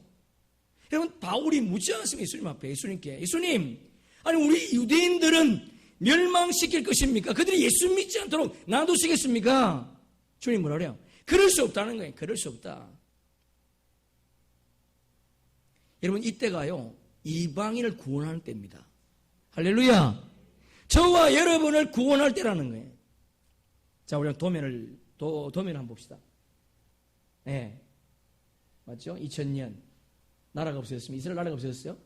여러분 바울이 묻지 않습니까? 예수님 앞에 예수님께 예수님 아니 우리 유대인들은 멸망시킬 것입니까? 그들이 예수 믿지 않도록 놔두시겠습니까? 주님 뭐라 그래요? 그럴 수 없다는 거예요. 그럴 수 없다. 여러분 이때가요 이방인을 구원하는 때입니다. 할렐루야. 저와 여러분을 구원할 때라는 거예요. 자 우리가 도면을 한번 봅시다. 네. 맞죠? 2000년 나라가 없어졌습니다. 이스라엘 나라가 없어졌어요.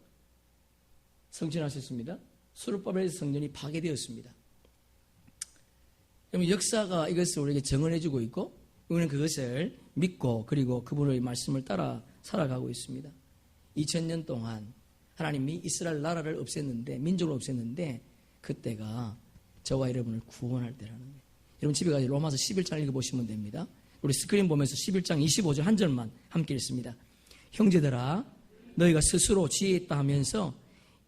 성전하셨습니다. 수르바벨 성전이 파괴되었습니다. 그러면 역사가 이것을 우리에게 증언해주고 있고 우리는 그것을 믿고 그리고 그분의 말씀을 따라 살아가고 있습니다. 2000년 동안 하나님이 이스라엘 나라를 없앴는데 민족을 없앴는데 그때가 저와 여러분을 구원할 때라는 거예요. 여러분 집에 가서 로마서 11장 읽어보시면 됩니다. 우리 스크린 보면서 11장 25절 한 절만 함께 읽습니다. 형제들아 너희가 스스로 지혜 있다 하면서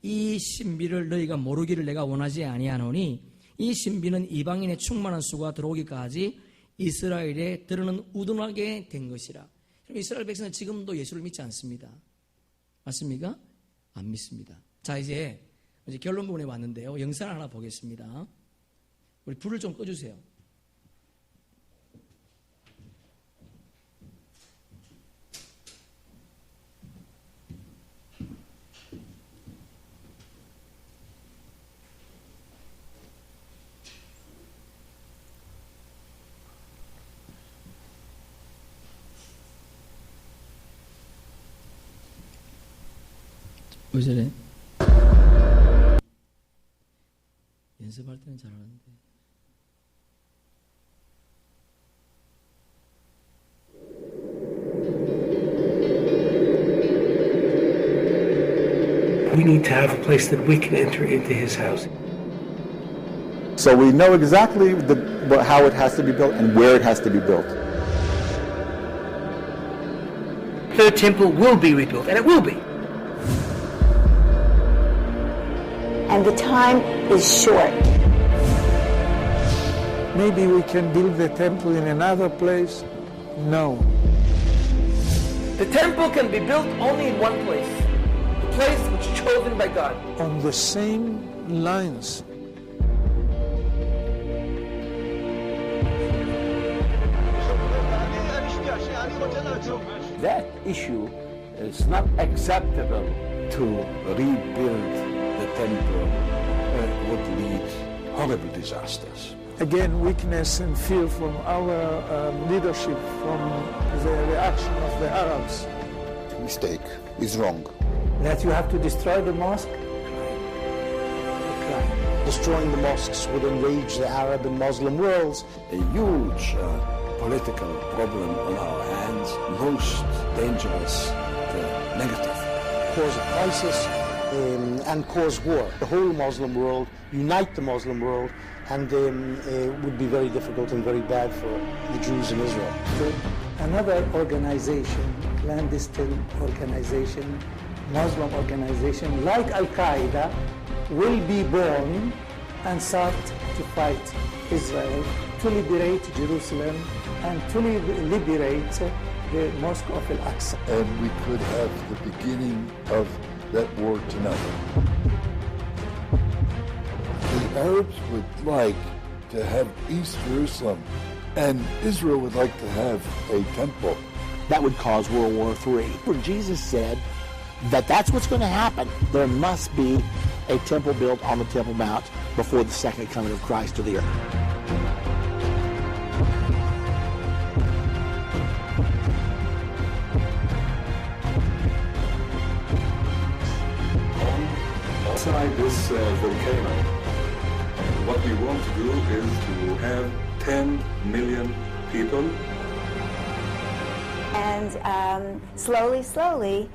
이 신비를 너희가 모르기를 내가 원하지 아니하노니 이 신비는 이방인의 충만한 수가 들어오기까지 이스라엘에 드러는 우둔하게 된 것이라. 이스라엘 백성은 지금도 예수를 믿지 않습니다. 맞습니까? 안 믿습니다. 자 이제 결론 부분에 왔는데요. 영상 하나 보겠습니다. 우리 불을 좀 꺼주세요. 왜 저래? 연습할 때는 잘하는데. We need to have a place that we can enter into his house. So we know exactly how it has to be built and where it has to be built. The temple will be rebuilt, and it will be. And the time is short. Maybe we can build the temple in another place? No. The temple can be built only in one place. The place which is chosen by God. On the same lines. That issue is not acceptable. To rebuild the temple would lead horrible disasters. Again, weakness and fear from our leadership, from the reaction of the Arabs. Mistake is wrong. That you have to destroy the mosque? Destroying the mosques would enrage the Arab and Muslim worlds. A huge political problem on our hands, most dangerous, negative. Cause a crisis and cause war. The whole Muslim world, unite the Muslim world, and would be very difficult and very bad for the Jews in Israel. Another organization, clandestine organization, Muslim organization like Al-Qaeda will be born and start to fight Israel to liberate Jerusalem and to liberate the Mosque of Al-Aqsa. And we could have the beginning of that war tonight. The Arabs would like to have East Jerusalem, and Israel would like to have a temple. That would cause World War III. Where Jesus said that that's what's going to happen. There must be a temple built on the Temple Mount before the second coming of Christ to the earth. Inside this volcano, what we want to do is to have 10 million people. And slowly,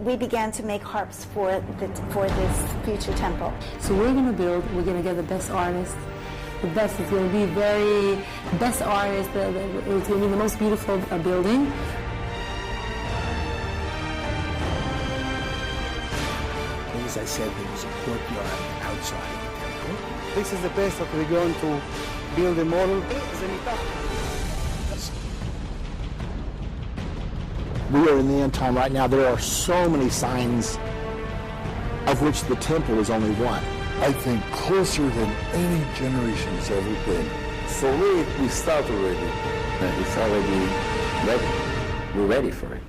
we began to make harps for this future temple. So we're going to get the best artists. It's going to be best artists, it's going to be the most beautiful building. As I said, there was a courtyard outside of the temple. This is the place that we're going to build a model. We are in the end time right now. There are so many signs of which the temple is only one. I think closer than any generation has ever been. So we start already. It's already ready. We're ready for it.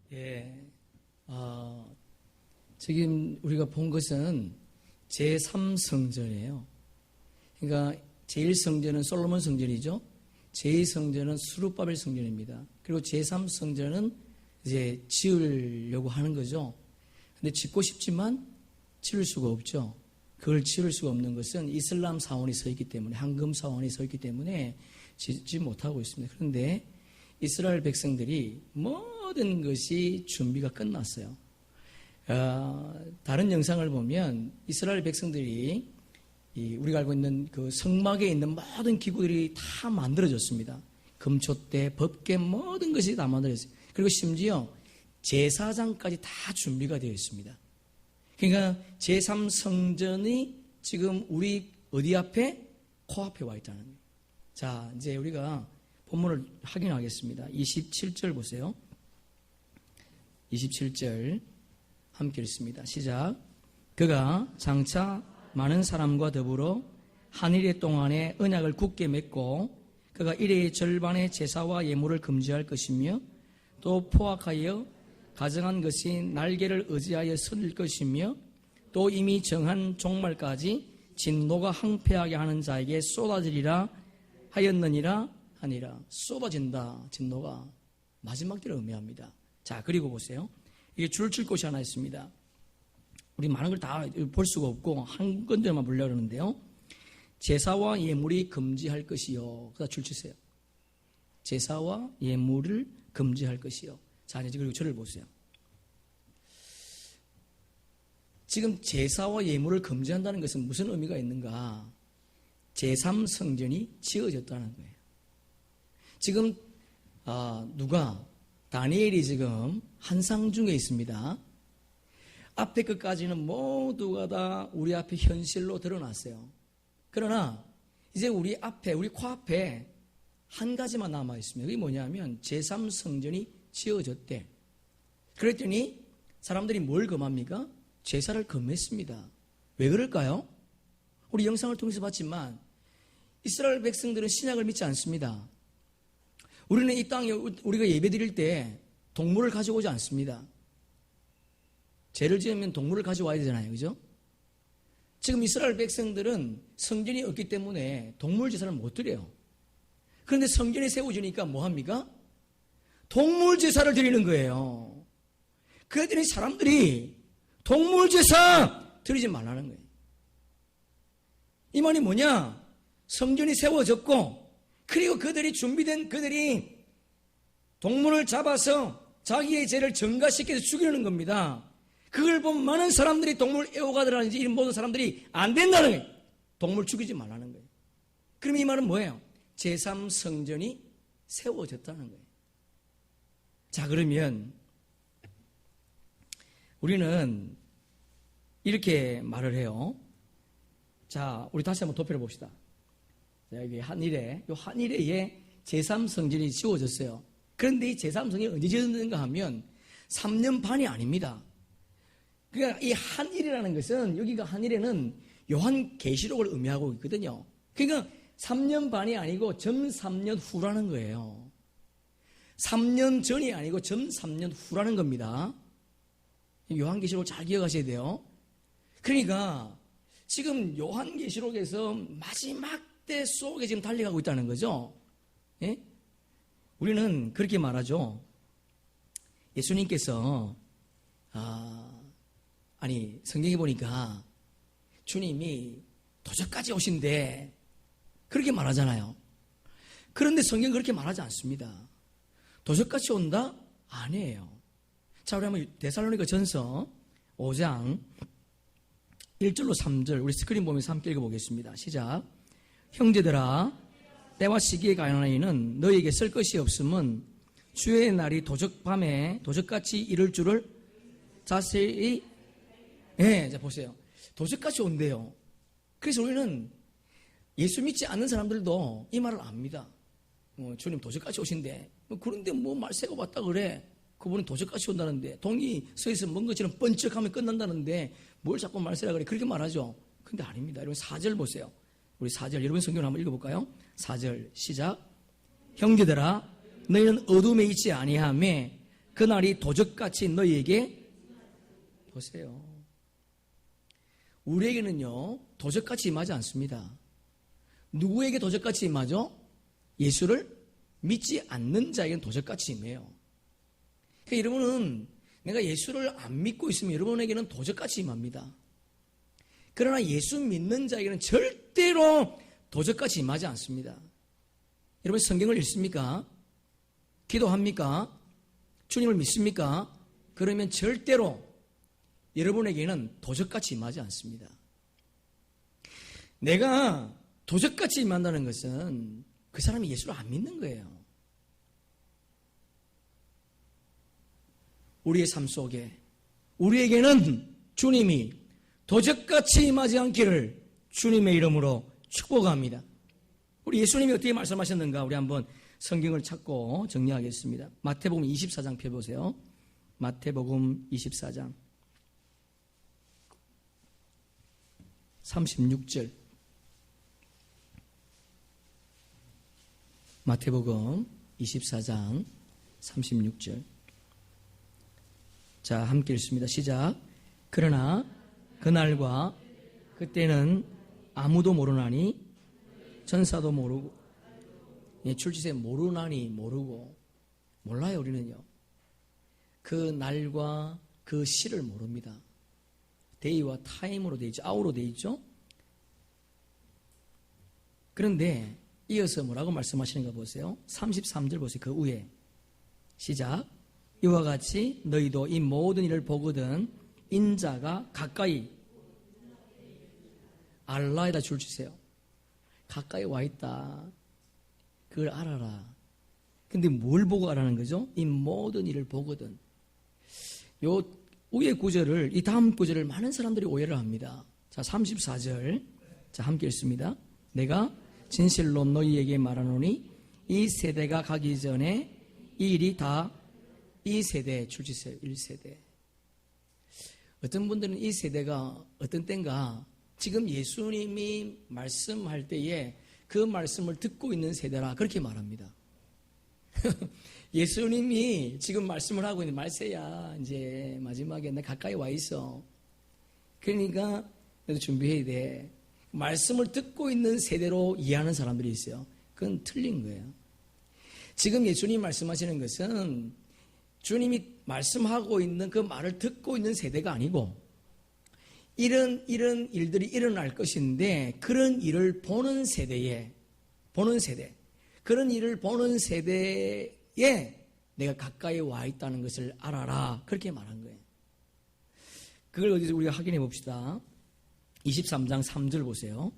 예, 지금 우리가 본 것은 제3성전이에요. 그러니까 제1성전은 솔로몬 성전이죠. 제2성전은 수룹바벨 성전입니다. 그리고 제3성전은 이제 지으려고 하는 거죠. 근데 짓고 싶지만 지을 수가 없죠. 그걸 지을 수가 없는 것은 이슬람 사원이 서 있기 때문에, 황금 사원이 서 있기 때문에 짓지 못하고 있습니다. 그런데 이스라엘 백성들이 모든 것이 준비가 끝났어요. 다른 영상을 보면 이스라엘 백성들이 우리가 알고 있는 그 성막에 있는 모든 기구들이 다 만들어졌습니다. 금촛대, 법궤 모든 것이 다 만들어졌어요. 그리고 심지어 제사장까지 다 준비가 되어 있습니다. 그러니까 제3성전이 지금 우리 어디 앞에? 코앞에 와 있다는 거예요. 자, 이제 우리가 본문을 확인하겠습니다. 27절 보세요. 27절 함께 읽습니다. 시작. 그가 장차 많은 사람과 더불어 한 일의 동안에 언약을 굳게 맺고 그가 일의 절반의 제사와 예물을 금지할 것이며 또 포악하여 가정한 것이 날개를 의지하여 설 것이며 또 이미 정한 종말까지 진노가 항폐하게 하는 자에게 쏟아지리라 하였느니라 하니라. 쏟아진다. 진노가 마지막 때를 의미합니다. 자, 그리고 보세요. 이게 줄을 칠 곳이 하나 있습니다. 우리 많은 걸 다 볼 수가 없고 한 건데만 보려고 그러는데요. 제사와 예물이 금지할 것이요. 그다 줄 치세요. 제사와 예물을 금지할 것이요. 자, 이제 그리고 저를 보세요. 지금 제사와 예물을 금지한다는 것은 무슨 의미가 있는가? 제3성전이 지어졌다는 거예요. 지금 누가 다니엘이 지금 환상 중에 있습니다. 앞에 것까지는 모두가 다 우리 앞에 현실로 드러났어요. 그러나 이제 우리 코앞에 한 가지만 남아 있습니다. 그게 뭐냐면 제3성전이 지어졌대. 그랬더니 사람들이 뭘 금합니까? 제사를 금했습니다. 왜 그럴까요? 우리 영상을 통해서 봤지만 이스라엘 백성들은 신약을 믿지 않습니다. 우리는 이 땅에 우리가 예배드릴 때 동물을 가져오지 않습니다. 죄를 지으면 동물을 가져와야 되잖아요. 그죠? 지금 이스라엘 백성들은 성전이 없기 때문에 동물 제사를 못 드려요. 그런데 성전이 세워지니까 뭐 합니까? 동물 제사를 드리는 거예요. 그랬더니 사람들이 동물 제사 드리지 말라는 거예요. 이 말이 뭐냐? 성전이 세워졌고 그리고 그들이 동물을 잡아서 자기의 죄를 전가시켜서 죽이려는 겁니다. 그걸 보면 많은 사람들이 동물 애호가들하는지 이런 모든 사람들이 안 된다는 거예요. 동물 죽이지 말라는 거예요. 그럼 이 말은 뭐예요? 제3성전이 세워졌다는 거예요. 자, 그러면 우리는 이렇게 말을 해요. 자, 우리 다시 한번 도표를 봅시다. 자, 여기 한일에 제3성전이 지어졌어요. 그런데 이 제3성전이 언제 지어졌는가 하면 3년 반이 아닙니다. 그러니까 이 한일이라는 것은 여기가 한일에는 요한계시록을 의미하고 있거든요. 그러니까 3년 반이 아니고 점 3년 후라는 거예요. 3년 전이 아니고 점 3년 후라는 겁니다. 요한계시록을 잘 기억하셔야 돼요. 그러니까 지금 요한계시록에서 마지막 때 속에 지금 달려가고 있다는 거죠. 예? 우리는 그렇게 말하죠. 예수님께서 성경에 보니까 주님이 도적까지 오신대 그렇게 말하잖아요. 그런데 성경은 그렇게 말하지 않습니다. 도적같이 온다? 아니에요. 자, 우리 한번 데살로니가 전서 5장 1절로 3절 우리 스크린 보면서 함께 읽어보겠습니다. 시작. 형제들아, 때와 시기에 관하여는 너희에게 쓸 것이 없음은 주의 날이 도적같이 이를 줄을 자세히 자 보세요. 도적같이 온대요. 그래서 우리는 예수 믿지 않는 사람들도 이 말을 압니다. 주님 도적같이 오신대. 그런데 뭐 말세고 봤다 그래. 그분은 도적같이 온다는데 동이 서 있으면 뭔 것처럼 번쩍하면 끝난다는데 뭘 자꾸 말세라 그래. 그렇게 말하죠. 근데 아닙니다. 여러분 4절 보세요. 우리 4절 여러분 성경을 한번 읽어볼까요? 4절 시작. 형제들아, 너희는 어둠에 있지 아니하며 그날이 도적같이 너희에게 보세요. 우리에게는요 도적같이 임하지 않습니다. 누구에게 도적같이 임하죠? 예수를 믿지 않는 자에게는 도적같이 임해요. 그러니까 여러분은 내가 예수를 안 믿고 있으면 여러분에게는 도적같이 임합니다. 그러나 예수 믿는 자에게는 절대로 도적같이 임하지 않습니다. 여러분 성경을 읽습니까? 기도합니까? 주님을 믿습니까? 그러면 절대로 여러분에게는 도적같이 임하지 않습니다. 내가 도적같이 임한다는 것은 그 사람이 예수를 안 믿는 거예요. 우리의 삶 속에 우리에게는 주님이 도적같이 임하지 않기를 주님의 이름으로 축복합니다. 우리 예수님이 어떻게 말씀하셨는가 우리 한번 성경을 찾고 정리하겠습니다. 마태복음 24장 펴보세요. 마태복음 24장 36절 마태복음 24장 36절 자, 함께 읽습니다. 시작. 그러나 그날과 그때는 아무도 모르나니 천사도 모르고 출지세 모르나니 모르고 몰라요, 우리는요. 그 날과 그 시를 모릅니다. 데이와 타임으로 되어 있죠. 아우로 되어 있죠. 그런데 이어서 뭐라고 말씀하시는가 보세요. 33절 보세요. 그 위에. 시작. 이와 같이 너희도 이 모든 일을 보거든 인자가 가까이 알라에다 줄 주세요. 가까이 와 있다. 그걸 알아라. 근데 뭘 보고 알아는 거죠? 이 모든 일을 보거든. 요 위의 구절을, 이 다음 구절을 많은 사람들이 오해를 합니다. 자, 34절. 자, 함께 읽습니다. 내가 진실로 너희에게 말하노니 이 세대가 가기 전에 이 일이 다 이 세대에 줄지세요. 1세대. 어떤 분들은 이 세대가 어떤 때인가 지금 예수님이 말씀할 때에 그 말씀을 듣고 있는 세대라 그렇게 말합니다. 예수님이 지금 말씀을 하고 있는 말세야. 이제 마지막에 나 가까이 와 있어. 그러니까 너도 준비해야 돼. 말씀을 듣고 있는 세대로 이해하는 사람들이 있어요. 그건 틀린 거예요. 지금 예수님이 말씀하시는 것은 주님이 말씀하고 있는 그 말을 듣고 있는 세대가 아니고 이런 일들이 일어날 것인데 그런 일을 보는 세대 그런 일을 보는 세대에 내가 가까이 와 있다는 것을 알아라. 그렇게 말한 거예요. 그걸 어디서 우리가 확인해 봅시다. 23장 3절 보세요.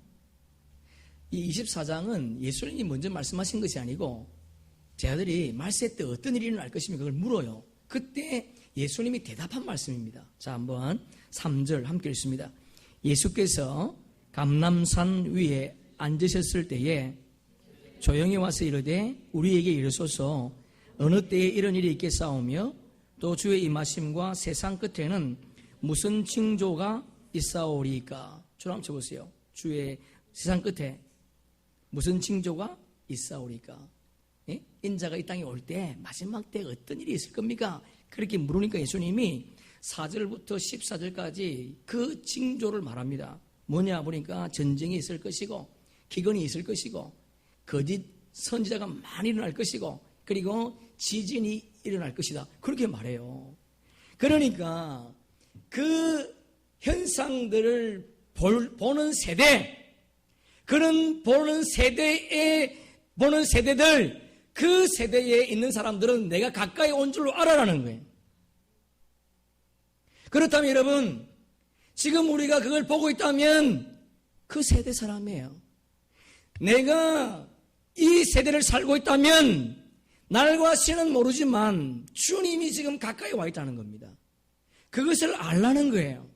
이 24장은 예수님이 먼저 말씀하신 것이 아니고 제 아들이 말세 때 어떤 일이 일어날 것입니까? 그걸 물어요. 그때 예수님이 대답한 말씀입니다. 자, 한번 3절 함께 읽습니다. 예수께서 감람산 위에 앉으셨을 때에 조용히 와서 이르되 우리에게 이르소서 어느 때에 이런 일이 있겠사오며 또 주의 임하심과 세상 끝에는 무슨 징조가 있사오리까? 줄 한번 쳐보세요. 주의 세상 끝에 무슨 징조가 있사오리까? 예? 인자가 이 땅에 올 때 마지막 때 어떤 일이 있을 겁니까? 그렇게 물으니까 예수님이 4절부터 14절까지 그 징조를 말합니다. 뭐냐 보니까 전쟁이 있을 것이고 기근이 있을 것이고 거짓 선지자가 많이 일어날 것이고 그리고 지진이 일어날 것이다. 그렇게 말해요. 그러니까 그 현상들을 보는 세대, 그런 보는 세대들, 그 세대에 있는 사람들은 내가 가까이 온 줄로 알아라는 거예요. 그렇다면 여러분, 지금 우리가 그걸 보고 있다면 그 세대 사람이에요. 내가 이 세대를 살고 있다면 날과 시는 모르지만 주님이 지금 가까이 와 있다는 겁니다. 그것을 알라는 거예요.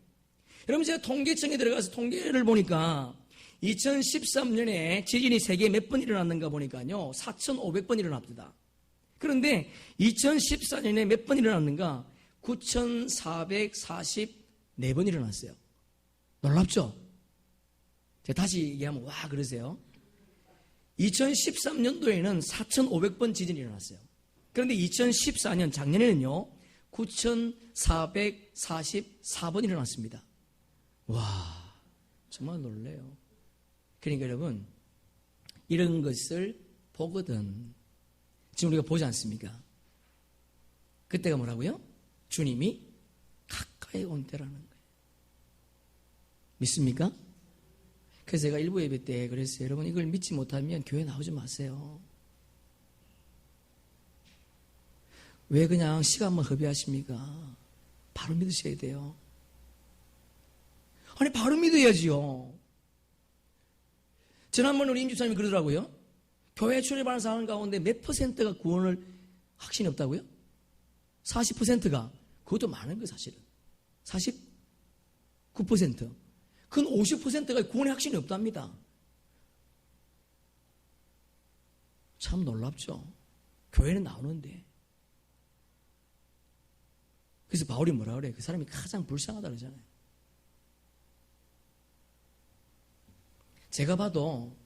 여러분, 제가 통계청에 들어가서 통계를 보니까 2013년에 지진이 세계에 몇 번 일어났는가 보니까요 4,500번 일어납니다. 그런데 2014년에 몇 번 일어났는가 9,444번 일어났어요. 놀랍죠? 제가 다시 얘기하면 와 그러세요. 2013년도에는 4,500번 지진이 일어났어요. 그런데 2014년 작년에는요 9,444번 일어났습니다. 와 정말 놀래요. 그러니까 여러분 이런 것을 보거든 지금 우리가 보지 않습니까? 그때가 뭐라고요? 주님이 가까이 온 때라는 거예요. 믿습니까? 그래서 제가 일부 예배 때 그랬어요. 여러분 이걸 믿지 못하면 교회 나오지 마세요. 왜 그냥 시간만 허비하십니까? 바로 믿으셔야 돼요. 아니 바로 믿어야지요. 지난번 우리 임집사님이 그러더라고요. 교회 출입하는 사람 가운데 몇 %가 구원을 확신이 없다고요? 40%가 그것도 많은 거예요 사실은. 49%. 그건 50%가 구원의 확신이 없답니다. 참 놀랍죠. 교회는 나오는데. 그래서 바울이 뭐라 그래요? 그 사람이 가장 불쌍하다 그러잖아요. 제가 봐도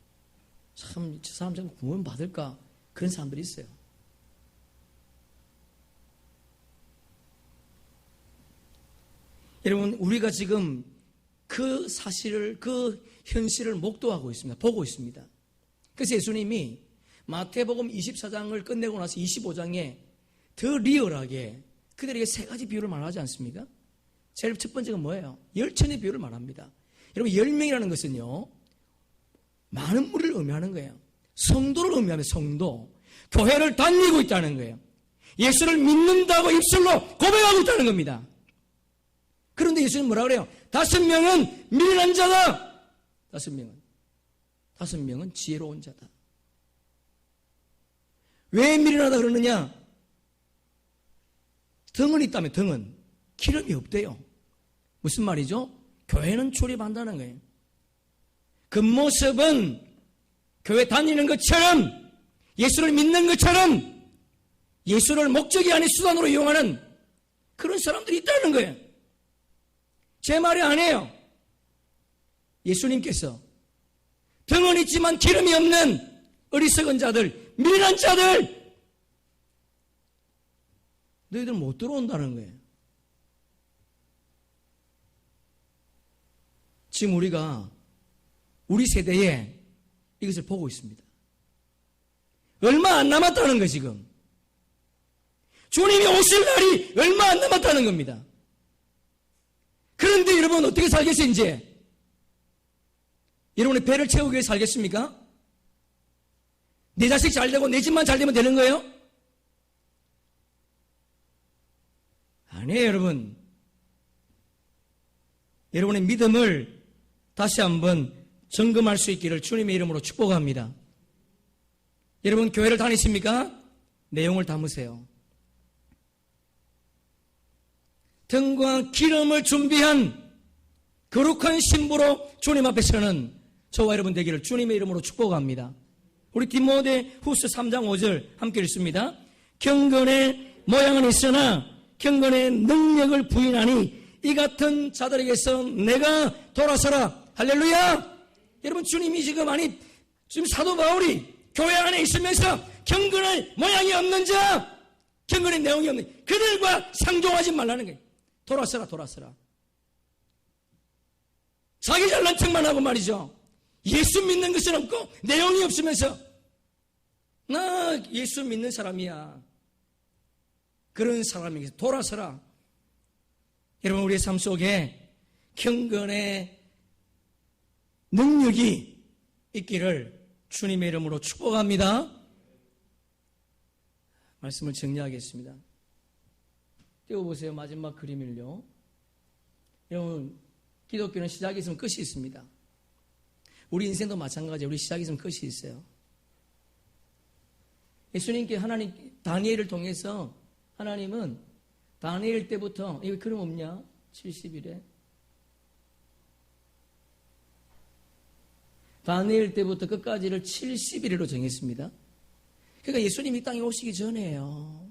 참 저 사람 자꾸 구원 받을까 그런 사람들이 있어요. 여러분 우리가 지금 그 사실을 그 현실을 목도하고 있습니다. 보고 있습니다. 그래서 예수님이 마태복음 24장을 끝내고 나서 25장에 더 리얼하게 그들에게 세 가지 비유를 말하지 않습니까? 제일 첫 번째가 뭐예요? 열천의 비유를 말합니다. 여러분 10명이라는 것은요 많은 무리를 의미하는 거예요. 성도를 의미하면 성도, 교회를 다니고 있다는 거예요. 예수를 믿는다고 입술로 고백하고 있다는 겁니다. 그런데 예수는 뭐라 그래요? 5명은 미련한 자다. 5명은 지혜로운 자다. 왜 미련하다 그러느냐? 등은 있다면 등은 기름이 없대요. 무슨 말이죠? 교회는 출입한다는 거예요. 겉모습은 교회 다니는 것처럼 예수를 믿는 것처럼 예수를 목적이 아닌 수단으로 이용하는 그런 사람들이 있다는 거예요. 제 말이 아니에요. 예수님께서 등은 있지만 기름이 없는 어리석은 자들, 미련한 자들, 너희들 못 들어온다는 거예요. 지금 우리가 우리 세대에 이것을 보고 있습니다. 얼마 안 남았다는 거예요, 지금. 주님이 오실 날이 얼마 안 남았다는 겁니다. 그런데 여러분 어떻게 살겠어요, 이제? 여러분의 배를 채우기 위해 살겠습니까? 내 자식 잘 되고 내 집만 잘 되면 되는 거예요? 아니에요, 여러분. 여러분의 믿음을 다시 한번 점검할 수 있기를 주님의 이름으로 축복합니다. 여러분 교회를 다니십니까? 내용을 담으세요. 등과 기름을 준비한 거룩한 신부로 주님 앞에 서는 저와 여러분 되기를 주님의 이름으로 축복합니다. 우리 디모데후서 3장 5절 함께 읽습니다. 경건의 모양은 있으나 경건의 능력을 부인하니 이 같은 자들에게서 내가 돌아서라. 할렐루야! 여러분 주님이 지금 사도 바울이 교회 안에 있으면서 경건의 모양이 없는 자, 경건의 내용이 없는 그들과 상종하지 말라는 거예요. 돌아서라. 자기 잘난 척만 하고 말이죠. 예수 믿는 것은 없고 내용이 없으면서 나 예수 믿는 사람이야. 그런 사람에게서 돌아서라. 여러분 우리의 삶 속에 경건의 능력이 있기를 주님의 이름으로 축복합니다. 말씀을 정리하겠습니다. 띄워보세요. 마지막 그림을요. 여러분 기독교는 시작이 있으면 끝이 있습니다. 우리 인생도 마찬가지예요. 우리 시작이 있으면 끝이 있어요. 예수님께 하나님 다니엘을 통해서 하나님은 다니엘 때부터 이거 그림 없냐? 70일에 다니엘 때부터 끝까지를 70일로 정했습니다. 그러니까 예수님이 이 땅에 오시기 전에요.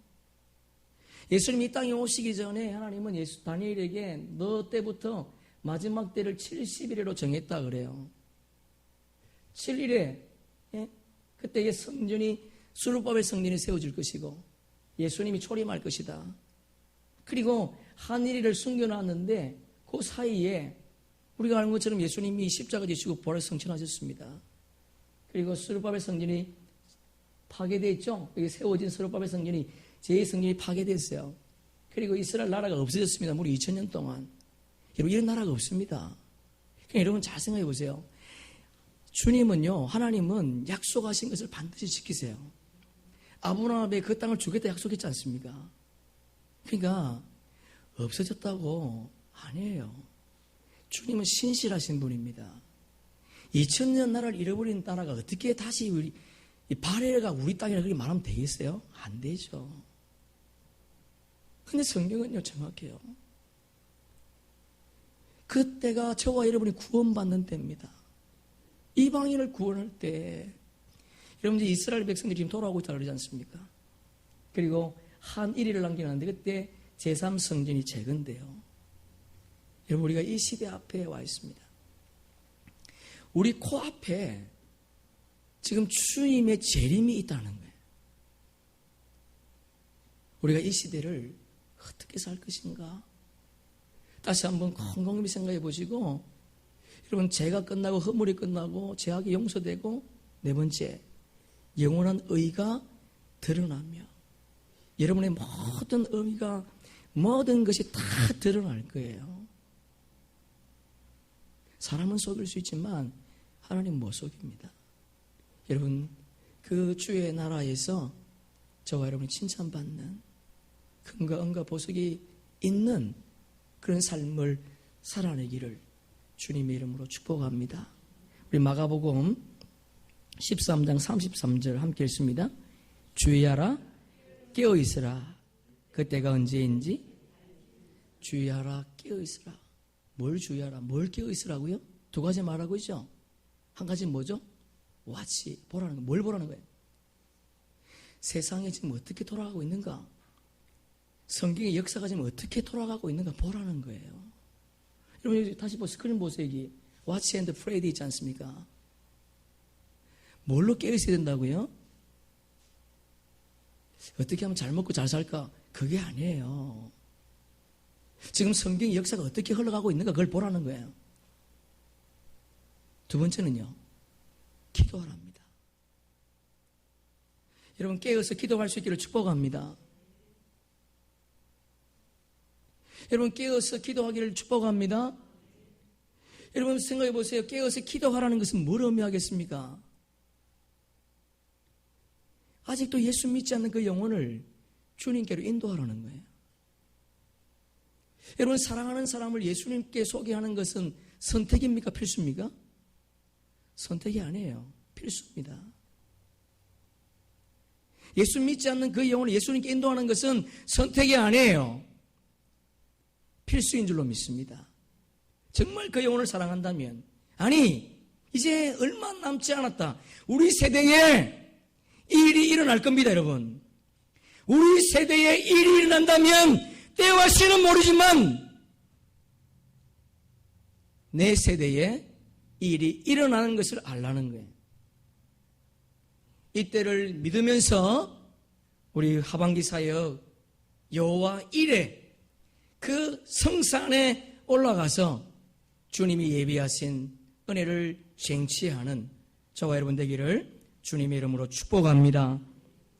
예수님이 이 땅에 오시기 전에 하나님은 다니엘에게 너 때부터 마지막 때를 70일로 정했다 그래요. 7일에 그때 수르바벨 성전이 세워질 것이고 예수님이 초림할 것이다. 그리고 하늘이를 숨겨놨는데 그 사이에 우리가 아는 것처럼 예수님이 십자가 지시고 부활을 성천하셨습니다. 그리고 수르바벨 성전이 파괴되어 있죠. 여기 세워진 수르바벨 성전이 제2성전이 파괴됐어요. 그리고 이스라엘 나라가 없어졌습니다. 무려 2000년 동안. 여러분 이런 나라가 없습니다. 그러니까 여러분 잘 생각해 보세요. 주님은요, 하나님은 약속하신 것을 반드시 지키세요. 아브라함에게 그 땅을 주겠다 약속했지 않습니까? 그러니까 없어졌다고 아니에요. 주님은 신실하신 분입니다. 2000년 나라를 잃어버린 나라가 어떻게 다시 바레가 우리 땅이라 그렇게 말하면 되겠어요? 안 되죠. 근데 성경은요 정확해요. 그때가 저와 여러분이 구원받는 때입니다. 이방인을 구원할 때 여러분 이제 이스라엘 백성들이 지금 돌아오고 있다고 그러지 않습니까? 그리고 한 1일을 남겨놨는데 그때 제3성전이 재건돼요. 여러분 우리가 이 시대 앞에 와 있습니다. 우리 코앞에 지금 주님의 재림이 있다는 거예요. 우리가 이 시대를 어떻게 살 것인가? 다시 한번 곰곰이 생각해 보시고 여러분 죄가 끝나고 허물이 끝나고 죄악이 용서되고 네 번째 영원한 의가 드러나며 여러분의 모든 의미가, 모든 것이 다 드러날 거예요. 사람은 속일 수 있지만 하나님 못 속입니다. 여러분, 그 주의 나라에서 저와 여러분이 칭찬받는 금과 은과 보석이 있는 그런 삶을 살아내기를 주님의 이름으로 축복합니다. 우리 마가복음 13장 33절 함께 읽습니다. 주의하라, 깨어있으라. 그때가 언제인지 주의하라, 깨어있으라. 뭘 주의하라, 뭘 깨어있으라고요? 두 가지 말하고 있죠. 한 가지 뭐죠? watch, 보라는 거. 뭘 보라는 거예요? 세상에 지금 어떻게 돌아가고 있는가? 성경의 역사가 지금 어떻게 돌아가고 있는가 보라는 거예요. 여러분 다시 스크린 보세요. 여기 watch and pray 있지 않습니까? 뭘로 깨어있어야 된다고요? 어떻게 하면 잘 먹고 잘 살까? 그게 아니에요. 지금 성경의 역사가 어떻게 흘러가고 있는가 그걸 보라는 거예요. 두 번째는요, 기도하랍니다. 여러분 깨어서 기도할 수 있기를 축복합니다. 여러분 깨어서 기도하기를 축복합니다. 여러분 생각해 보세요. 깨어서 기도하라는 것은 뭘 의미하겠습니까? 아직도 예수 믿지 않는 그 영혼을 주님께로 인도하라는 거예요. 여러분 사랑하는 사람을 예수님께 소개하는 것은 선택입니까? 필수입니까? 선택이 아니에요. 필수입니다. 예수 믿지 않는 그 영혼을 예수님께 인도하는 것은 선택이 아니에요. 필수인 줄로 믿습니다. 정말 그 영혼을 사랑한다면, 아니 이제 얼마 남지 않았다. 우리 세대에 이 일이 일어날 겁니다. 여러분 우리 세대에 이 일이 일어난다면 때와 시는 모르지만 내 세대에 이 일이 일어나는 것을 알라는 거예요. 이때를 믿으면서 우리 하반기 사역 여호와 일에 그 성산에 올라가서 주님이 예비하신 은혜를 쟁취하는 저와 여러분 되기를 주님의 이름으로 축복합니다.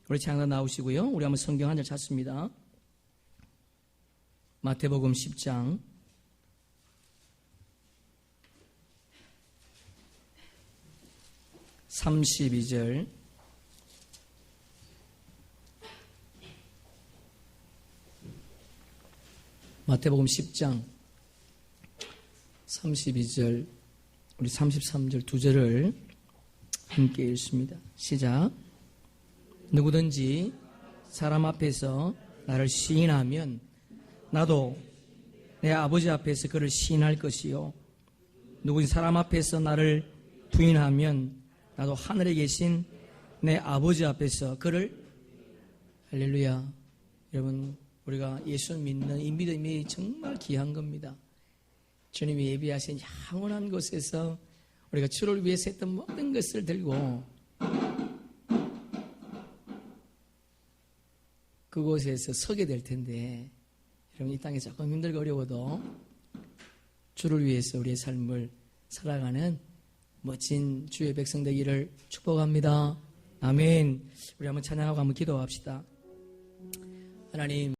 우리 찬양 나오시고요. 우리 한번 성경 한 절 찾습니다. 마태복음 10장 32절 마태복음 10장 32절 우리 33절 두 절을 함께 읽습니다. 시작. 누구든지 사람 앞에서 나를 시인하면 나도 내 아버지 앞에서 그를 시인할 것이요 누구든지 사람 앞에서 나를 부인하면 나도 하늘에 계신 내 아버지 앞에서 그를 할렐루야. 여러분 우리가 예수 믿는 이 믿음이 정말 귀한 겁니다. 주님이 예비하신 영원한 곳에서 우리가 주를 위해서 했던 모든 것을 들고 그곳에서 서게 될 텐데 여러분 이 땅에 조금 힘들고 어려워도 주를 위해서 우리의 삶을 살아가는 멋진 주의 백성 되기를 축복합니다. 아멘. 우리 한번 찬양하고 한번 기도합시다. 하나님